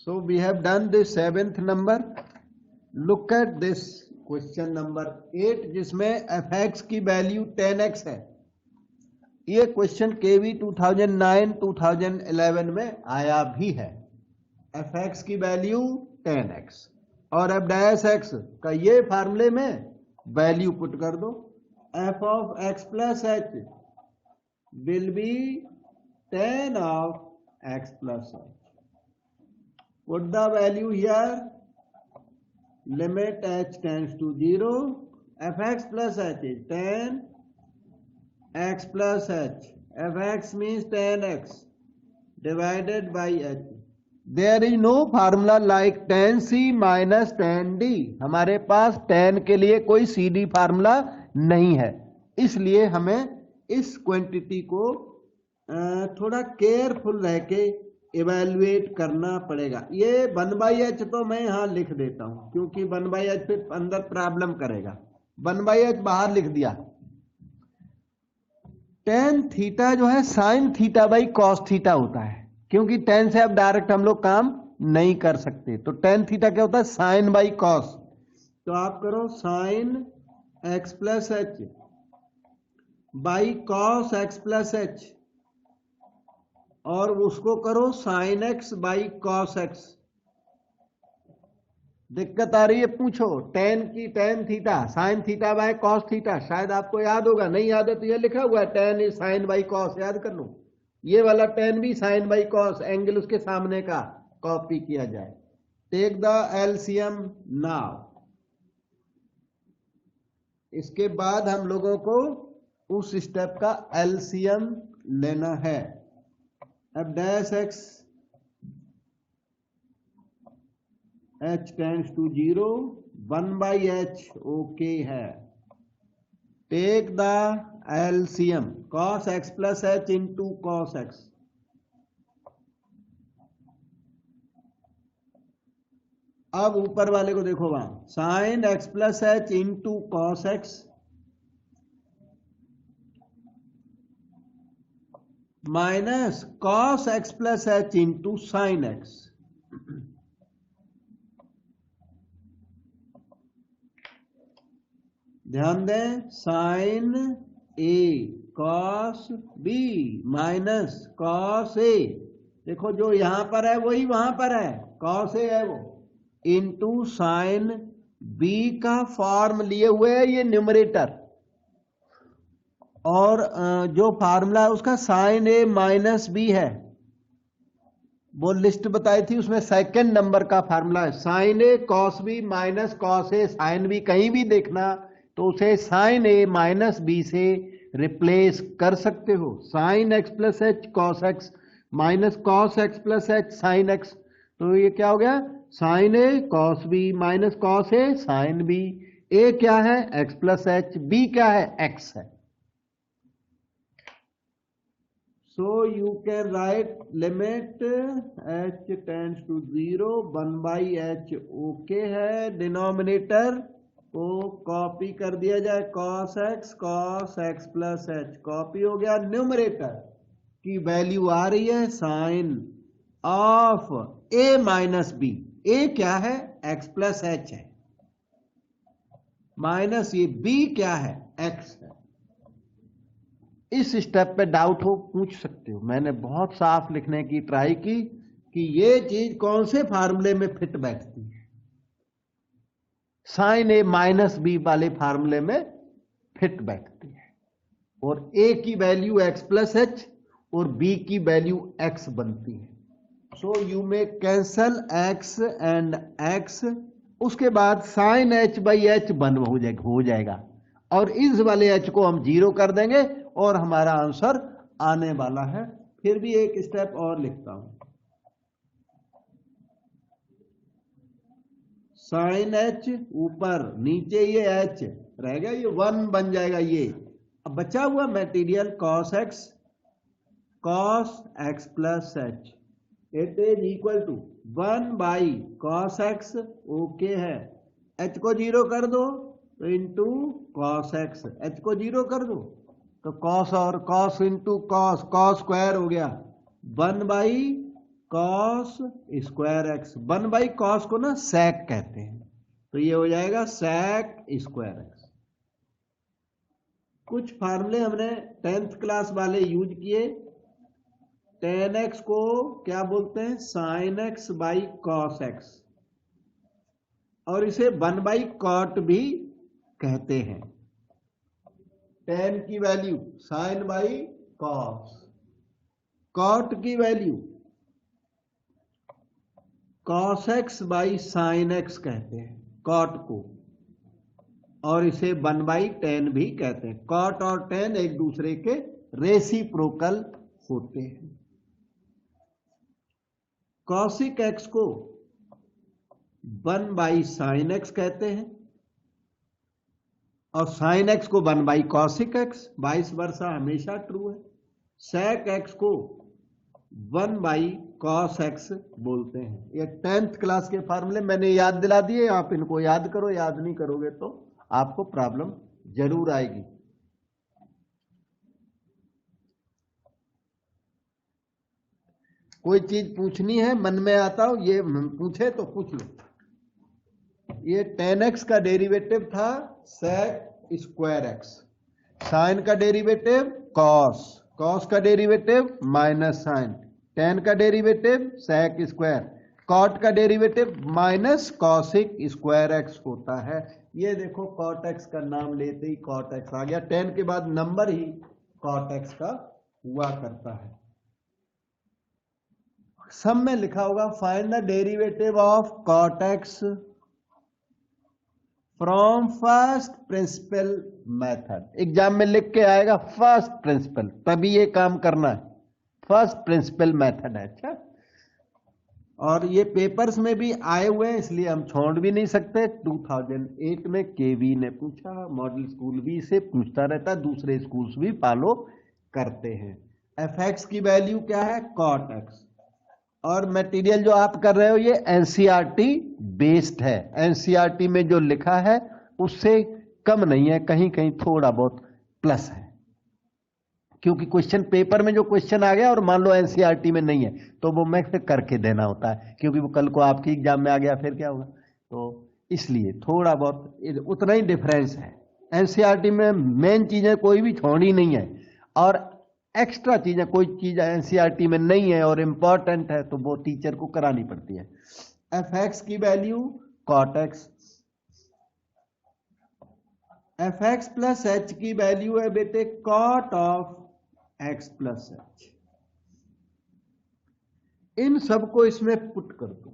So we have done the 7th number. Look at this question number 8, जिसमें fx की वैल्यू 10x है। ये क्वेश्चन KV 2009-2011 में आया भी है। fx की वैल्यू 10x और f डैश x का ये फार्मूले में वैल्यू पुट कर दो, f of x plus h will be 10 of x plus h। Put the value here, limit h tends to 0, fx plus h is 10 x plus h, fx means 10x divided by h। There is no formula like tan c minus tan d, हमारे पास tan के लिए कोई CD formula नहीं है, इसलिए हमें इस quantity को थोड़ा केयरफुल रह के इवेल्युएट करना पड़ेगा। ये 1/h तो मैं यहां लिख देता हूं, क्योंकि 1/h फिर अंदर प्रॉब्लम करेगा। 1/h बाहर लिख दिया। tan थीटा जो है sine theta by cos theta होता है, क्योंकि tan से अब डायरेक्ट हम लोग काम नहीं कर सकते, तो tan थीटा क्या होता है, साइन बाई कॉस। तो आप करो sine x plus h by cos x plus h, और उसको करो sine x by cos x। दिक्कत आ रही है, पूछो। tan theta sine theta by cos theta, शायद आपको याद होगा, नहीं याद है तो ये लिखा हुआ है tan is sine by cos, याद कर लो। ये वाला tan भी साइन बाई कॉस, एंगल उसके सामने का कॉपी किया जाए। Take the LCM now. इसके बाद हम लोगों को उस स्टेप का एलसीएम लेना है। f dash x h tends to 0 1/h okay है। Take the LCM cos x plus h into cos x। अब ऊपर वाले को देखो, वहां sin x plus h into cos x minus cos x plus h into sign x। ध्यान दें, sign a cos B minus cos ए, देखो जो यहां पर है वही वहां पर है, कॉस ए है वो, इंटू साइन बी का फॉर्म लिए हुए है ये न्यूमरेटर, और जो फार्मूला है उसका साइन ए माइनस बी है, वो लिस्ट बताई थी उसमें सेकंड नंबर का फार्मूला है, sign a cos B minus cos a sine B, कहीं भी देखना तो उसे साइन ए माइनस बी से रिप्लेस कर सकते हो। Sign x plus H cos x minus cos x plus H sine x, तो ये क्या हो गया, sign a cos B minus cos a sine B. ए क्या है, एक्स प्लस एच, बी क्या है, एक्स है। So you can write limit h tends to 0 1/h okay है। डिनोमिनेटर को कॉपी कर दिया जाए, cos x plus h copy हो गया। न्यूमरेटर की वैल्यू आ रही है sine of a minus b, a क्या है, x प्लस h है, माइनस ये b क्या है, x है। इस स्टेप पे डाउट हो पूछ सकते हो, मैंने बहुत साफ लिखने की ट्राई की कि ये चीज कौन से फार्मूले में फिट बैठती है। साइन ए माइनस बी वाले फार्मूले में फिट बैठती है, और ए की वैल्यू एक्स प्लस एच और बी की वैल्यू एक्स बनती है। So you may cancel x and x, उसके बाद साइन एच बाई एच बन हो जाएगा, और इस वाले एच को हम 0 कर देंगे और हमारा आंसर आने वाला है। फिर भी एक स्टेप और लिखता हूं, साइन एच ऊपर, नीचे ये एच रह गया, ये 1 बन जाएगा ये। अब बचा हुआ material cos x plus h, it is equal to 1/cos x okay है। एच को 0 कर दो तो इंटू कॉस एक्स, एच को 0 कर दो तो कॉस और cos into cos, cos square हो गया 1/cos स्क्वायर एक्स। 1/cos को ना sec कहते हैं, तो ये हो जाएगा sec स्क्वायर एक्स। कुछ फार्मूले हमने 10th क्लास वाले यूज किए। tan x को क्या बोलते हैं, sin x by cos x, और इसे 1/cot भी कहते हैं। tan की value sin by cos, cot की value cos x by sin x कहते हैं cot को, और इसे 1/tan भी कहते हैं। cot और tan एक दूसरे के रेसिप्रोकल होते हैं। cosic x को 1/sin x कहते हैं, और sin x को 1/cosic x, वाइस वर्सा हमेशा ट्रू है। sec x को 1/cos x बोलते हैं। ये 10th क्लास के फार्मूले मैंने याद दिला दिए, आप इनको याद करो, याद नहीं करोगे तो आपको प्रॉब्लम जरूर आएगी। कोई चीज पूछनी है, मन में आता हो, ये पूछे तो पूछ लो। ये tan x का डेरिवेटिव था sec स्क्वायर x, साइन का डेरिवेटिव cos, cos का डेरिवेटिव माइनस साइन, tan का डेरिवेटिव sec स्क्वायर, cot का derivative minus cosic square x होता है। ये देखो cot x का नाम लेते ही cot x आ गया, tan के बाद नंबर ही cot x का हुआ करता है। सब में लिखा होगा find the derivative of cot x from first principle method. Exam में लिख के आएगा फर्स्ट प्रिंसिपल, तभी ये काम करना है, फर्स्ट प्रिंसिपल मेथड है। अच्छा, और ये पेपर्स में भी आए हुए हैं, इसलिए हम छोड़ भी नहीं सकते। 2008 में केवी ने पूछा, मॉडल स्कूल भी इसे पूछता रहता, दूसरे स्कूल्स भी फॉलो करते हैं। एफ एक्स की वैल्यू क्या है? Cot x. और मटेरियल जो आप कर रहे हो ये एनसीईआरटी बेस्ड है, एनसीईआरटी में जो लिखा है उससे कम नहीं है, कहीं कहीं थोड़ा बहुत प्लस है, क्योंकि क्वेश्चन पेपर में जो क्वेश्चन आ गया और मान लो एनसीईआरटी में नहीं है तो वो मैं फिर करके देना होता है, क्योंकि वो कल को आपकी एग्जाम में आ गया फिर क्या होगा। तो इसलिए थोड़ा बहुत उतना ही डिफरेंस है। एनसीईआरटी में मेन चीजें कोई भी छोड़ी नहीं है, और एक्स्ट्रा चीजें कोई चीज एनसीईआरटी में नहीं है और इंपॉर्टेंट है तो वो टीचर को करानी पड़ती है। एफ एक्स की value cot x, f x plus h की वैल्यू है बेटे cot of x plus h. इन सबको इसमें पुट कर दो,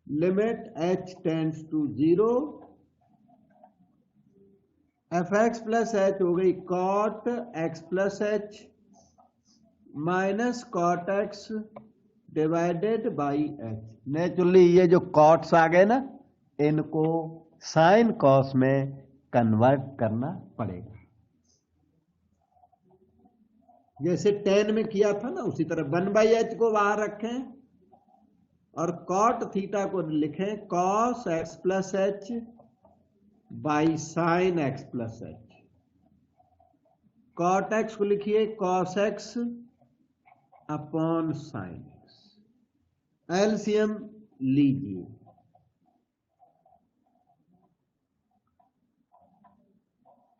limit H tends to 0, F x plus h हो गई cot x plus H minus cot x divided by h. Naturally ये जो कॉट्स आ गए ना, इनको साइन कॉस में कन्वर्ट करना पड़ेगा। जैसे टेन में किया था ना, उसी तरह 1/h को बाहर रखें और कॉट थीटा को लिखें cos x plus h by sine x plus h. Cot x को लिखिए cos x upon sine x. LCM लीजिए,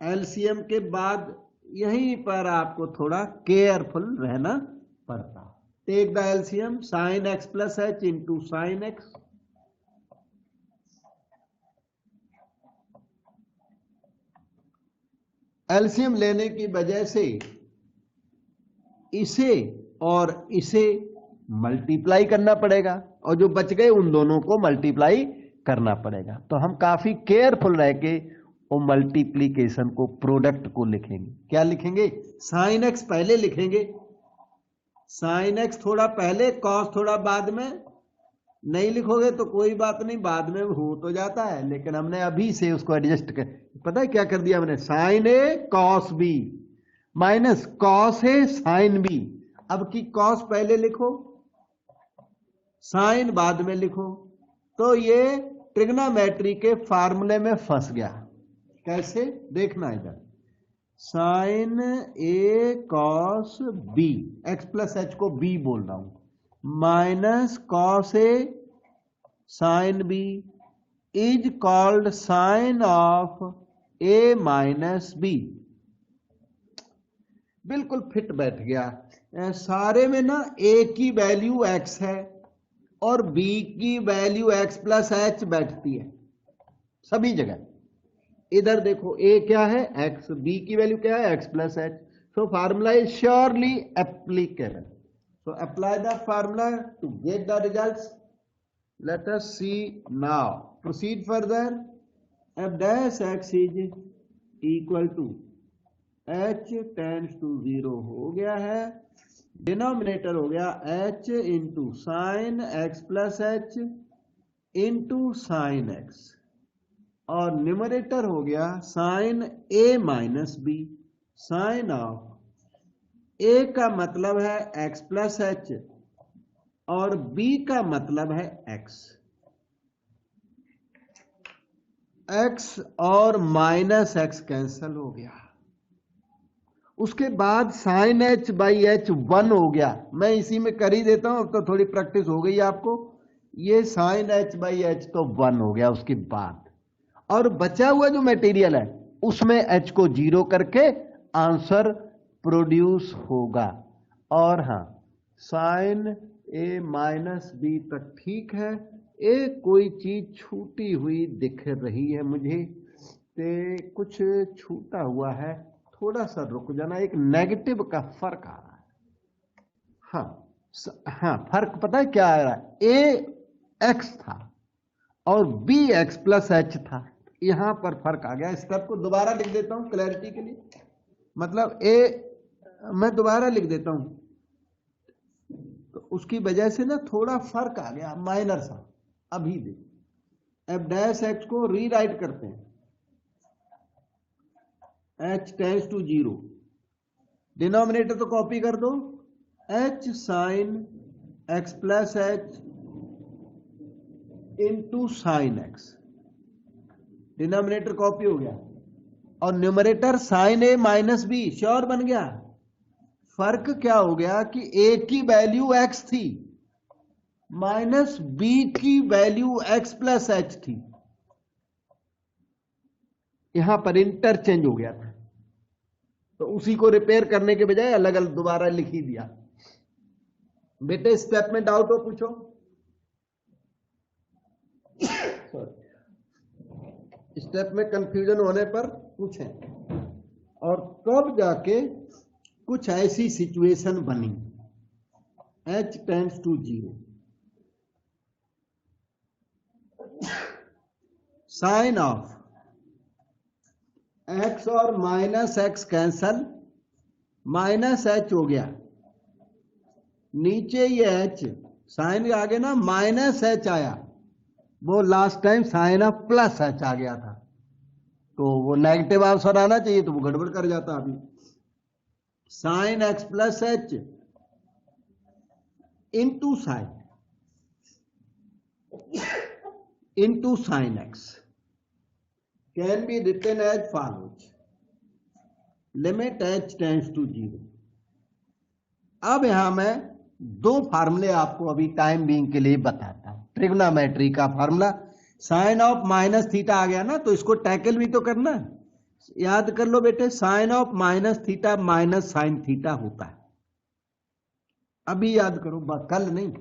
एलसीएम के बाद यहीं पर आपको थोड़ा केयरफुल रहना पड़ता। Take the LCM, sine x plus h into sine x, LCM लेने की वजह से इसे और इसे मल्टीप्लाई करना पड़ेगा और जो बच गए उन दोनों को मल्टीप्लाई करना पड़ेगा। तो हम काफी केयरफुल रह के वो मल्टीप्लीकेशन को, प्रोडक्ट को लिखेंगे। क्या लिखेंगे? साइन एक्स पहले लिखेंगे, साइन एक्स थोड़ा पहले, कॉस थोड़ा बाद में। नहीं लिखोगे तो कोई बात नहीं, बाद में हो तो जाता है, लेकिन हमने अभी से उसको एडजस्ट कर, पता है क्या कर दिया हमने? Sign a cos B minus cos a sine B. अब की कॉस पहले लिखो, साइन बाद में लिखो, तो ये ट्रिग्नोमेट्री के फार्मूले में फंस गया। कैसे? देखना इधर, sine a cos b, x plus h को बी बोल रहा हूं, minus cos a sine b is called sine of a minus b. बिल्कुल फिट बैठ गया। सारे में ना ए की वैल्यू एक्स है और बी की वैल्यू एक्स प्लस एच बैठती है सभी जगह। इधर देखो ए क्या है? एक्स, बी की वैल्यू क्या है? X plus H. So formula is surely applicable. So apply the formula to get the results. Let us see now. Proceed further. F dash x is equal to h tends to 0 हो गया है, denominator हो गया h into sine x plus h into sine x, और numerator हो गया sine a minus b sine of a का मतलब है x प्लस एच और b का मतलब है x। x और माइनस x कैंसल हो गया। उसके बाद साइन एच बाई एच 1 हो गया। मैं इसी में कर ही देता हूं, अब तो थोड़ी प्रैक्टिस हो गई आपको। ये साइन एच बाई एच तो 1 हो गया उसके बाद, और बचा हुआ जो मटेरियल है उसमें h को 0 करके आंसर प्रोड्यूस होगा। और हाँ, साइन ए माइनस बी तक ठीक है। एक कोई चीज छूटी हुई दिख रही है मुझे, ते कुछ छूटा हुआ है, थोड़ा सा रुक जाना। एक नेगेटिव का फर्क आ रहा है। हाँ, फर्क पता है क्या आ रहा है? ए एक्स था और बी एक्स प्लस एच था, यहां पर फर्क आ गया। स्टेप को दोबारा लिख देता हूं क्लैरिटी के लिए, मतलब ए मैं दोबारा लिख देता हूं। तो उसकी वजह से ना थोड़ा फर्क आ गया, माइनर सा। अभी देखो एफ डैश एक्स को रीराइट करते हैं, एच टेंस टू 0, डिनोमिनेटर तो कॉपी कर दो, h sine x plus h into sine x, denominator copy हो गया, और numerator sine a minus b sure बन गया। फर्क क्या हो गया कि ए की वैल्यू एक्स थी, माइनस बी की वैल्यू एक्स प्लस एच थी, यहां पर इंटरचेंज हो गया था, तो उसी को रिपेयर करने के बजाय अलग अलग दोबारा लिख ही दिया। बेटे स्टेप में डाउट हो पूछो। स्टेप में कंफ्यूजन होने पर पूछें। और तब जाके कुछ ऐसी सिचुएशन बनी, h tends to 0, sine of x और minus x cancel, minus h हो गया, नीचे ये h साइन के आगे ना माइनस h आया, वो last time sine of plus h आ गया था, तो वो नेगेटिव आंसर आना चाहिए, तो वो गड़बड़ कर जाता। अभी sine x plus h into sine x can be written as follows, limit h tends to 0। अब यहां मैं दो फार्मूले आपको अभी टाइम बीइंग के लिए बताता हूं। ट्रिग्नोमेट्री का formula, sine of minus theta आ गया ना, तो इसको टैकल भी तो करना है। याद कर लो बेटे, sine of minus theta minus sine theta होता है, अभी याद करो, कल नहीं।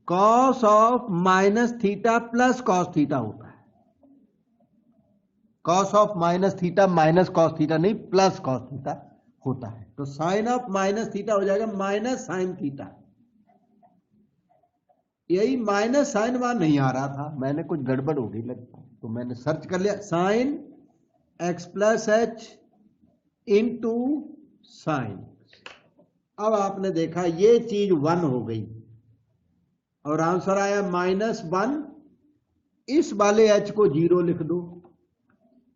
Cos of minus theta plus cos theta होता है, cos of minus theta minus cos theta नहीं, प्लस कॉस थीटा होता है। तो साइन ऑफ माइनस थीटा हो जाएगा माइनस साइन थीटा। यही माइनस साइन वहां नहीं आ रहा था, मैंने कुछ गड़बड़ हो गई लगता है, तो मैंने सर्च कर लिया, sign x plus h into sign. अब आपने देखा ये चीज 1 हो गई और आंसर आया -1। इस वाले h को 0 लिख दो,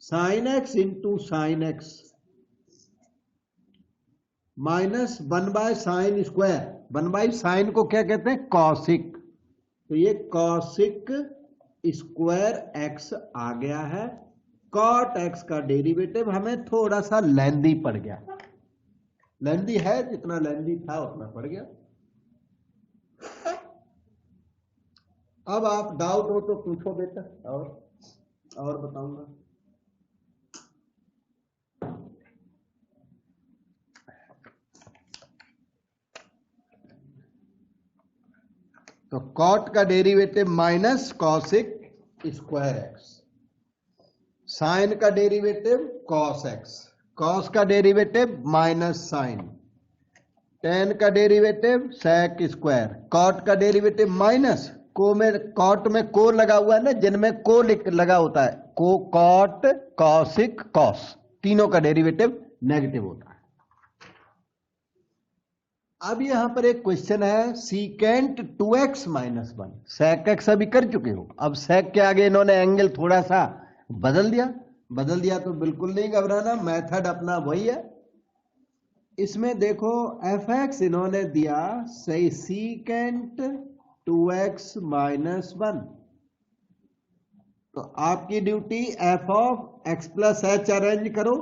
sine x into sine x -1/साइन स्क्वायर, 1/साइन को क्या कहते हैं, कॉसिक, तो ये कॉसिक स्क्वायर एक्स आ गया है। कॉट एक्स का डेरिवेटिव हमें थोड़ा सा लेंदी पड़ गया, लेंदी है, जितना लेंदी था उतना पड़ गया। अब आप डाउट हो तो पूछो बेटा, और बताऊंगा। तो कॉट का derivative minus cosec square x, sine का डेरिवेटिव कॉस एक्स, कॉस का डेरिवेटिव माइनस साइन, टेन का डेरिवेटिव सेक स्क्वायर, कॉट का डेरिवेटिव माइनस को में, कॉट में को लगा हुआ है ना, जिनमें को लगा होता है, को कॉट कॉसिक कॉस, तीनों का डेरिवेटिव नेगेटिव होता है। अब यहां पर एक क्वेश्चन है, सीकेंट 2x - 1, सेक एक्स अभी कर चुके हो, अब सेक के आगे इन्होंने एंगल थोड़ा सा बदल दिया तो बिल्कुल नहीं घबराना, मेथड अपना वही है। इसमें देखो एफ एक्स इन्होंने दिया सही, सीकेंट 2x - 1, तो आपकी duty F of x plus h arrange करो।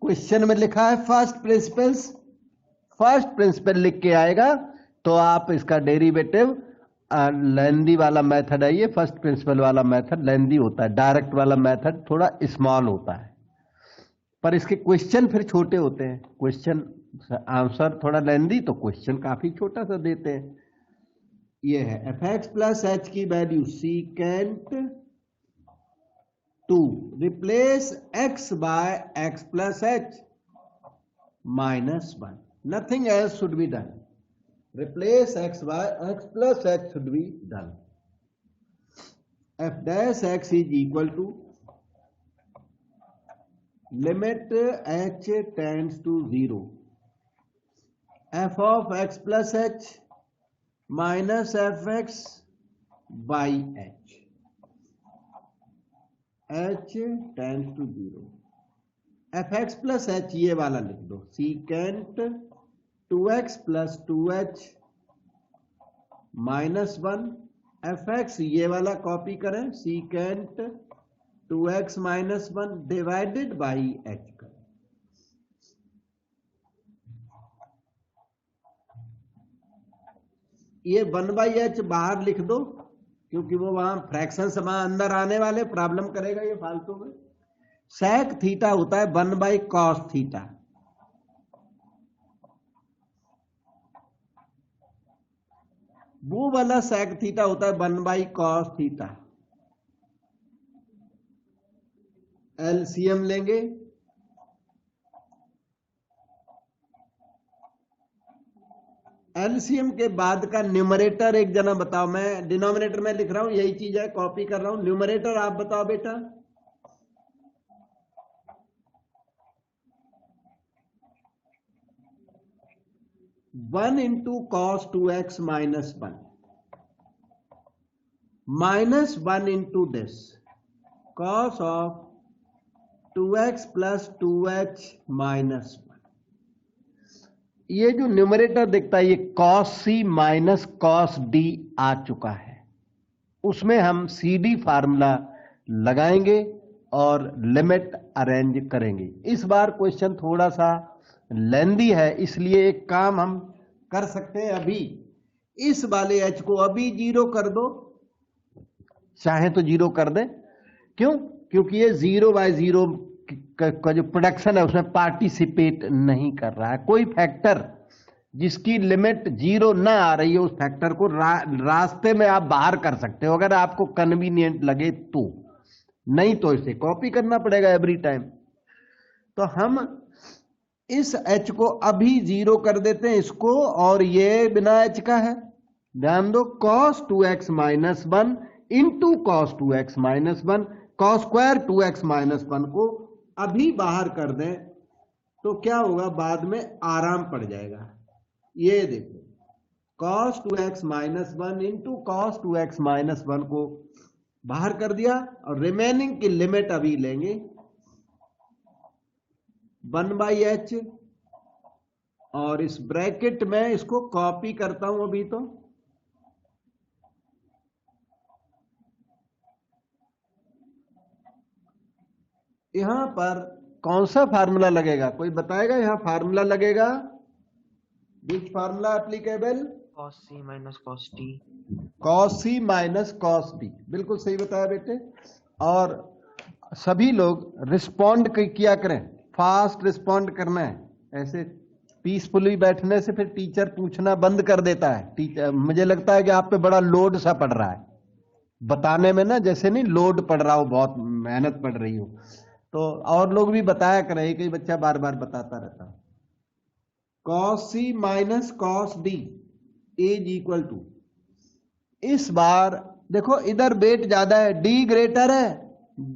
क्वेश्चन में लिखा है फर्स्ट प्रिंसिपल लिख के आएगा, तो आप इसका डेरिवेटिव, लेंदी वाला मेथड है ये, फर्स्ट प्रिंसिपल वाला मेथड लेंदी होता है, डायरेक्ट वाला मेथड थोड़ा स्मॉल होता है, पर इसके क्वेश्चन फिर छोटे होते हैं, क्वेश्चन आंसर थोड़ा लेंदी तो क्वेश्चन काफी छोटा सा देते हैं। ये है एफ एक्स प्लस एच की value secant 2, replace x by x plus h -1, nothing else should be done, replace x by x plus h should be done. F dash x is equal to limit h tends to 0, F of x plus H minus F x by h, h tends to 0। F x plus h ये वाला लिख दो, secant 2x plus 2h minus 1। F x ये वाला copy करें, secant 2x minus 1 divided by h करें। ये 1/h बाहर लिख दो, क्योंकि वो वहां फ्रैक्शन वहां अंदर आने वाले प्रॉब्लम करेगा ये फालतू में। sec थीटा होता है 1/cos थीटा, वो वाला sec थीटा होता है 1/cos थीटा। एलसीएम लेंगे, एलसीएम के बाद का न्यूमरेटर एक जना बताओ, मैं डिनोमिनेटर में लिख रहा हूं, यही चीज है, कॉपी कर रहा हूं। न्यूमरेटर आप बताओ बेटा। 1 into cos 2x minus 1 minus 1 into this cos of 2x plus 2h minus 1। ये जो न्यूमरेटर दिखता है ये cos c minus cos D आ चुका है, उसमें हम सी डी फार्मूला लगाएंगे और लिमिट अरेंज करेंगे। इस बार क्वेश्चन थोड़ा सा लेंदी है, इसलिए एक काम हम कर सकते हैं, अभी इस वाले h को अभी 0 कर दो, चाहे तो 0 कर दे। क्यों? क्योंकि ये 0/0 का जो प्रोडक्शन है उसमें पार्टिसिपेट नहीं कर रहा है। कोई फैक्टर जिसकी लिमिट 0 ना आ रही है उस फैक्टर को रास्ते में आप बाहर कर सकते हो, अगर आपको कन्वीनियंट लगे तो, नहीं तो इसे कॉपी करना पड़ेगा एवरी टाइम। तो हम इस h को अभी 0 कर देते हैं इसको, और ये बिना h का है, ध्यान दो, cos 2x minus 1 into cos 2x minus 1, cos square 2x minus 1 को अभी बाहर कर दें तो क्या होगा, बाद में आराम पड़ जाएगा। ये देखो, cos 2x minus 1 into cos 2x minus 1 को बाहर कर दिया, और रिमेनिंग की लिमिट अभी लेंगे 1/h, और इस ब्रैकेट में इसको कॉपी करता हूं अभी। तो यहां पर कौन सा फार्मूला लगेगा, कोई बताएगा? यहां फार्मूला लगेगा, which formula applicable? cos c minus cos t। cos c minus cos d, बिल्कुल सही बताया बेटे। और सभी लोग रिस्पॉन्ड किया करें, फास्ट रिस्पॉन्ड करना है। ऐसे पीसफुली बैठने से फिर टीचर पूछना बंद कर देता है। टीचर, मुझे लगता है कि आप पे बड़ा लोड सा पड़ रहा है बताने में ना, जैसे नहीं लोड पड़ रहा हो, बहुत मेहनत पड़ रही हो। तो और लोग भी बताया करें, एक ही बच्चा बार बार बताता रहता। cos c minus cos d is equal to, इस बार देखो इधर वेट ज्यादा है, d ग्रेटर है,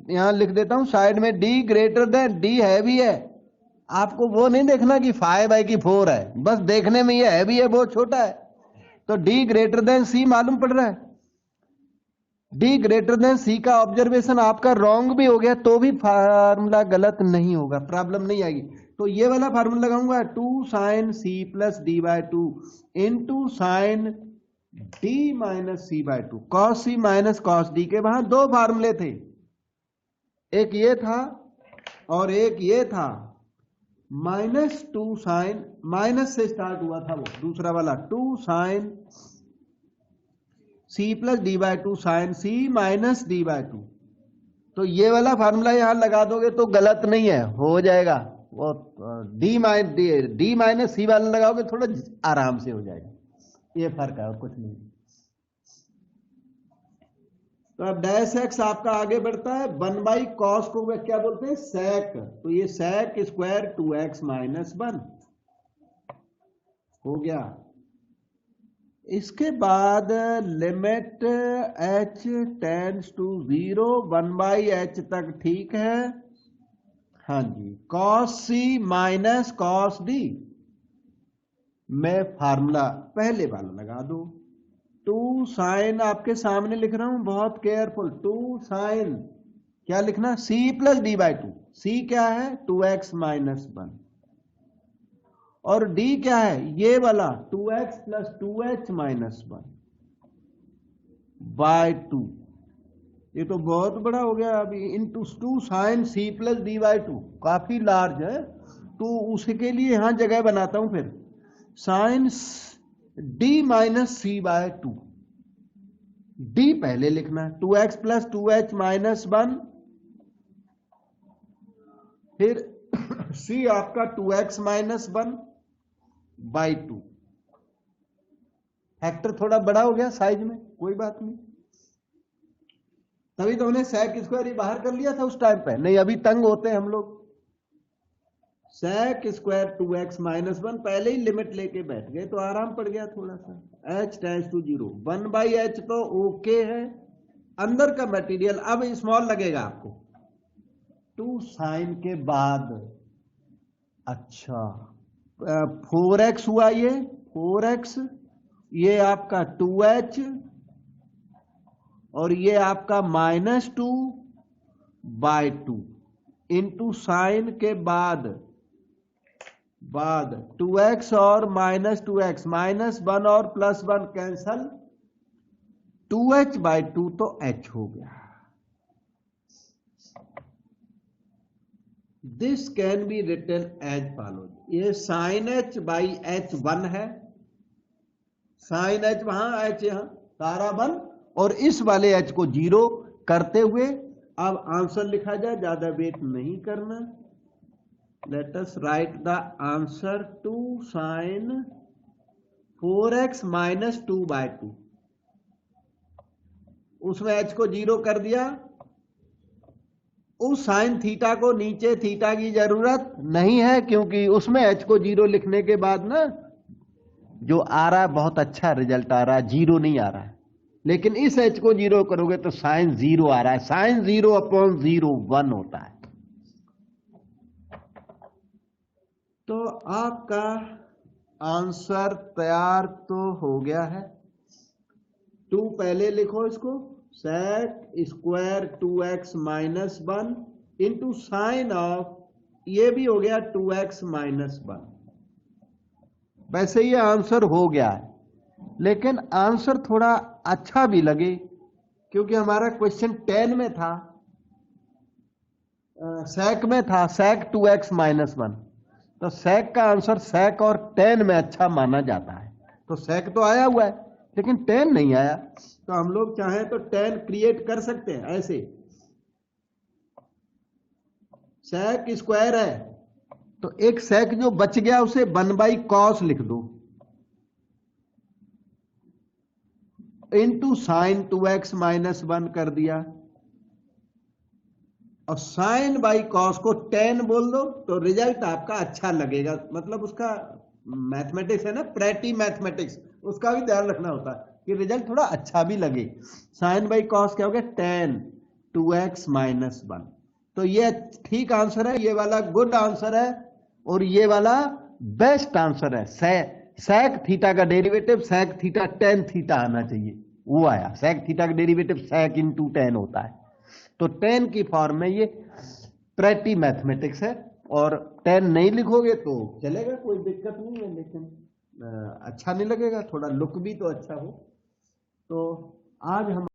यहां लिख देता हूं साइड में, d greater than d heavy है। आपको वो नहीं देखना कि 5 है कि 4 है, बस देखने में ये हैवी है बहुत छोटा है, तो d ग्रेटर देन c मालूम पड़ रहा है। d ग्रेटर देन c का ऑब्जर्वेशन आपका रॉन्ग भी हो गया तो भी फार्मूला गलत नहीं होगा, प्रॉब्लम नहीं आएगी। तो ये वाला फार्मूला लगाऊंगा 2 sin c plus d/2 into sine d minus c/2। cos c minus cos d के वहां दो फार्मूले थे, एक ये था और एक ये था। -2 साइन, माइनस से स्टार्ट हुआ था वो दूसरा वाला, 2 sine c plus d/2 sine c minus d/2। तो ये वाला फार्मूला यहां लगा दोगे तो गलत नहीं है, हो जाएगा। वो d माइनस c वाला लगाओगे थोड़ा आराम से हो जाएगा, ये फर्क है और कुछ नहीं। तो अब डैश एक्स आपका आगे बढ़ता है, 1/cos को वे क्या बोलते हैं, sec। तो ये sec स्क्वायर 2x माइनस 1 हो गया। इसके बाद limit h tends to 0 1/h तक, ठीक है। हाँ जी, cos c minus cos d, मैं फार्मूला पहले वाला लगा दो। 2 साइन आपके सामने लिख रहा हूं, बहुत केयरफुल। 2 साइन क्या लिखना, c plus D by two. C क्या है, 2x माइनस 1, और d क्या है, ये वाला 2x plus 2h minus 1 bye 2। ये तो बहुत बड़ा हो गया अभी। Into 2 sine c plus D by two, काफी लार्ज है। तो उसके लिए यहां जगह बनाता हूं फिर, sine d minus c by two. d पहले लिखना है, 2x प्लस 2h माइनस 1, फिर c आपका 2x माइनस 1 बाई 2। फैक्टर थोड़ा बड़ा हो गया साइज में, कोई बात नहीं। तभी तो हमने sec स्क्वायर ही बाहर कर लिया था उस टाइम पे, नहीं अभी तंग होते हैं हम लोग। sec स्क्वायर 2x माइनस 1, पहले ही लिमिट लेके बैठ गए तो आराम पड़ गया थोड़ा सा। h tends to 0, 1 by h तो ओके है। अंदर का मटेरियल अब स्मॉल लगेगा आपको। 2 साइन के बाद, अच्छा 4x हुआ, ये 4x, ये आपका 2h, और ये आपका माइनस 2 बाय 2 इंटू साइन के बाद 2x और माइनस 2x, माइनस 1 और प्लस 1 कैंसल, 2h बाय 2 तो h हो गया। This can be written as follows. ये साइन h बाई h 1 है, साइन h वहां, h यहां, सारा 1, और इस वाले h को 0 करते हुए अब आंसर लिखा जाए, ज्यादा वेट नहीं करना। Let us write the answer, 2 sine 4x minus 2 by 2। उसमें h को 0 कर दिया। उस साइन थीटा को नीचे थीटा की जरूरत नहीं है, क्योंकि उसमें h को 0 लिखने के बाद ना जो आ रहा है बहुत अच्छा रिजल्ट आ रहा है, 0 नहीं आ रहा है। लेकिन इस h को 0 करोगे तो साइन 0 आ रहा है, साइन 0 अपॉन 0 1 होता है। तो आपका आंसर तैयार तो हो गया है। 2 पहले लिखो इसको, sec square 2x minus 1 into sine of, ये भी हो गया 2x माइनस 1। वैसे ये आंसर हो गया है, लेकिन आंसर थोड़ा अच्छा भी लगे, क्योंकि हमारा क्वेश्चन 10 में था, sec में था, sec 2x माइनस 1, तो sec का आंसर sec और 10 में अच्छा माना जाता है। तो sec तो आया हुआ है, लेकिन 10 नहीं आया, तो हम लोग चाहें तो 10 क्रिएट कर सकते हैं ऐसे। sec स्क्वायर है तो एक sec जो बच गया उसे 1 बाई कॉस लिख दो, इंटू साइन 2x माइनस 1 कर दिया, और साइन बाई कॉस को 10 बोल दो, तो रिजल्ट आपका अच्छा लगेगा। मतलब उसका मैथमेटिक्स है ना, प्रेटी मैथमेटिक्स, उसका भी ध्यान रखना होता है कि रिजल्ट थोड़ा अच्छा भी लगे। साइन बाई कॉस क्या हो गया, 10 2x माइनस 1। तो ये ठीक आंसर है, ये वाला गुड आंसर है, और ये वाला बेस्ट आंसर है। sec थीटा का derivative sec theta tan theta आना चाहिए, वो आया। sec थीटा का डेरिवेटिव sec इंटू tan होता है, तो tan की फॉर्म में ये प्रेटी मैथमेटिक्स है। और 10 नहीं लिखोगे तो चलेगा, कोई दिक्कत नहीं है, लेकिन अच्छा नहीं लगेगा, थोड़ा लुक भी तो अच्छा हो। तो आज हम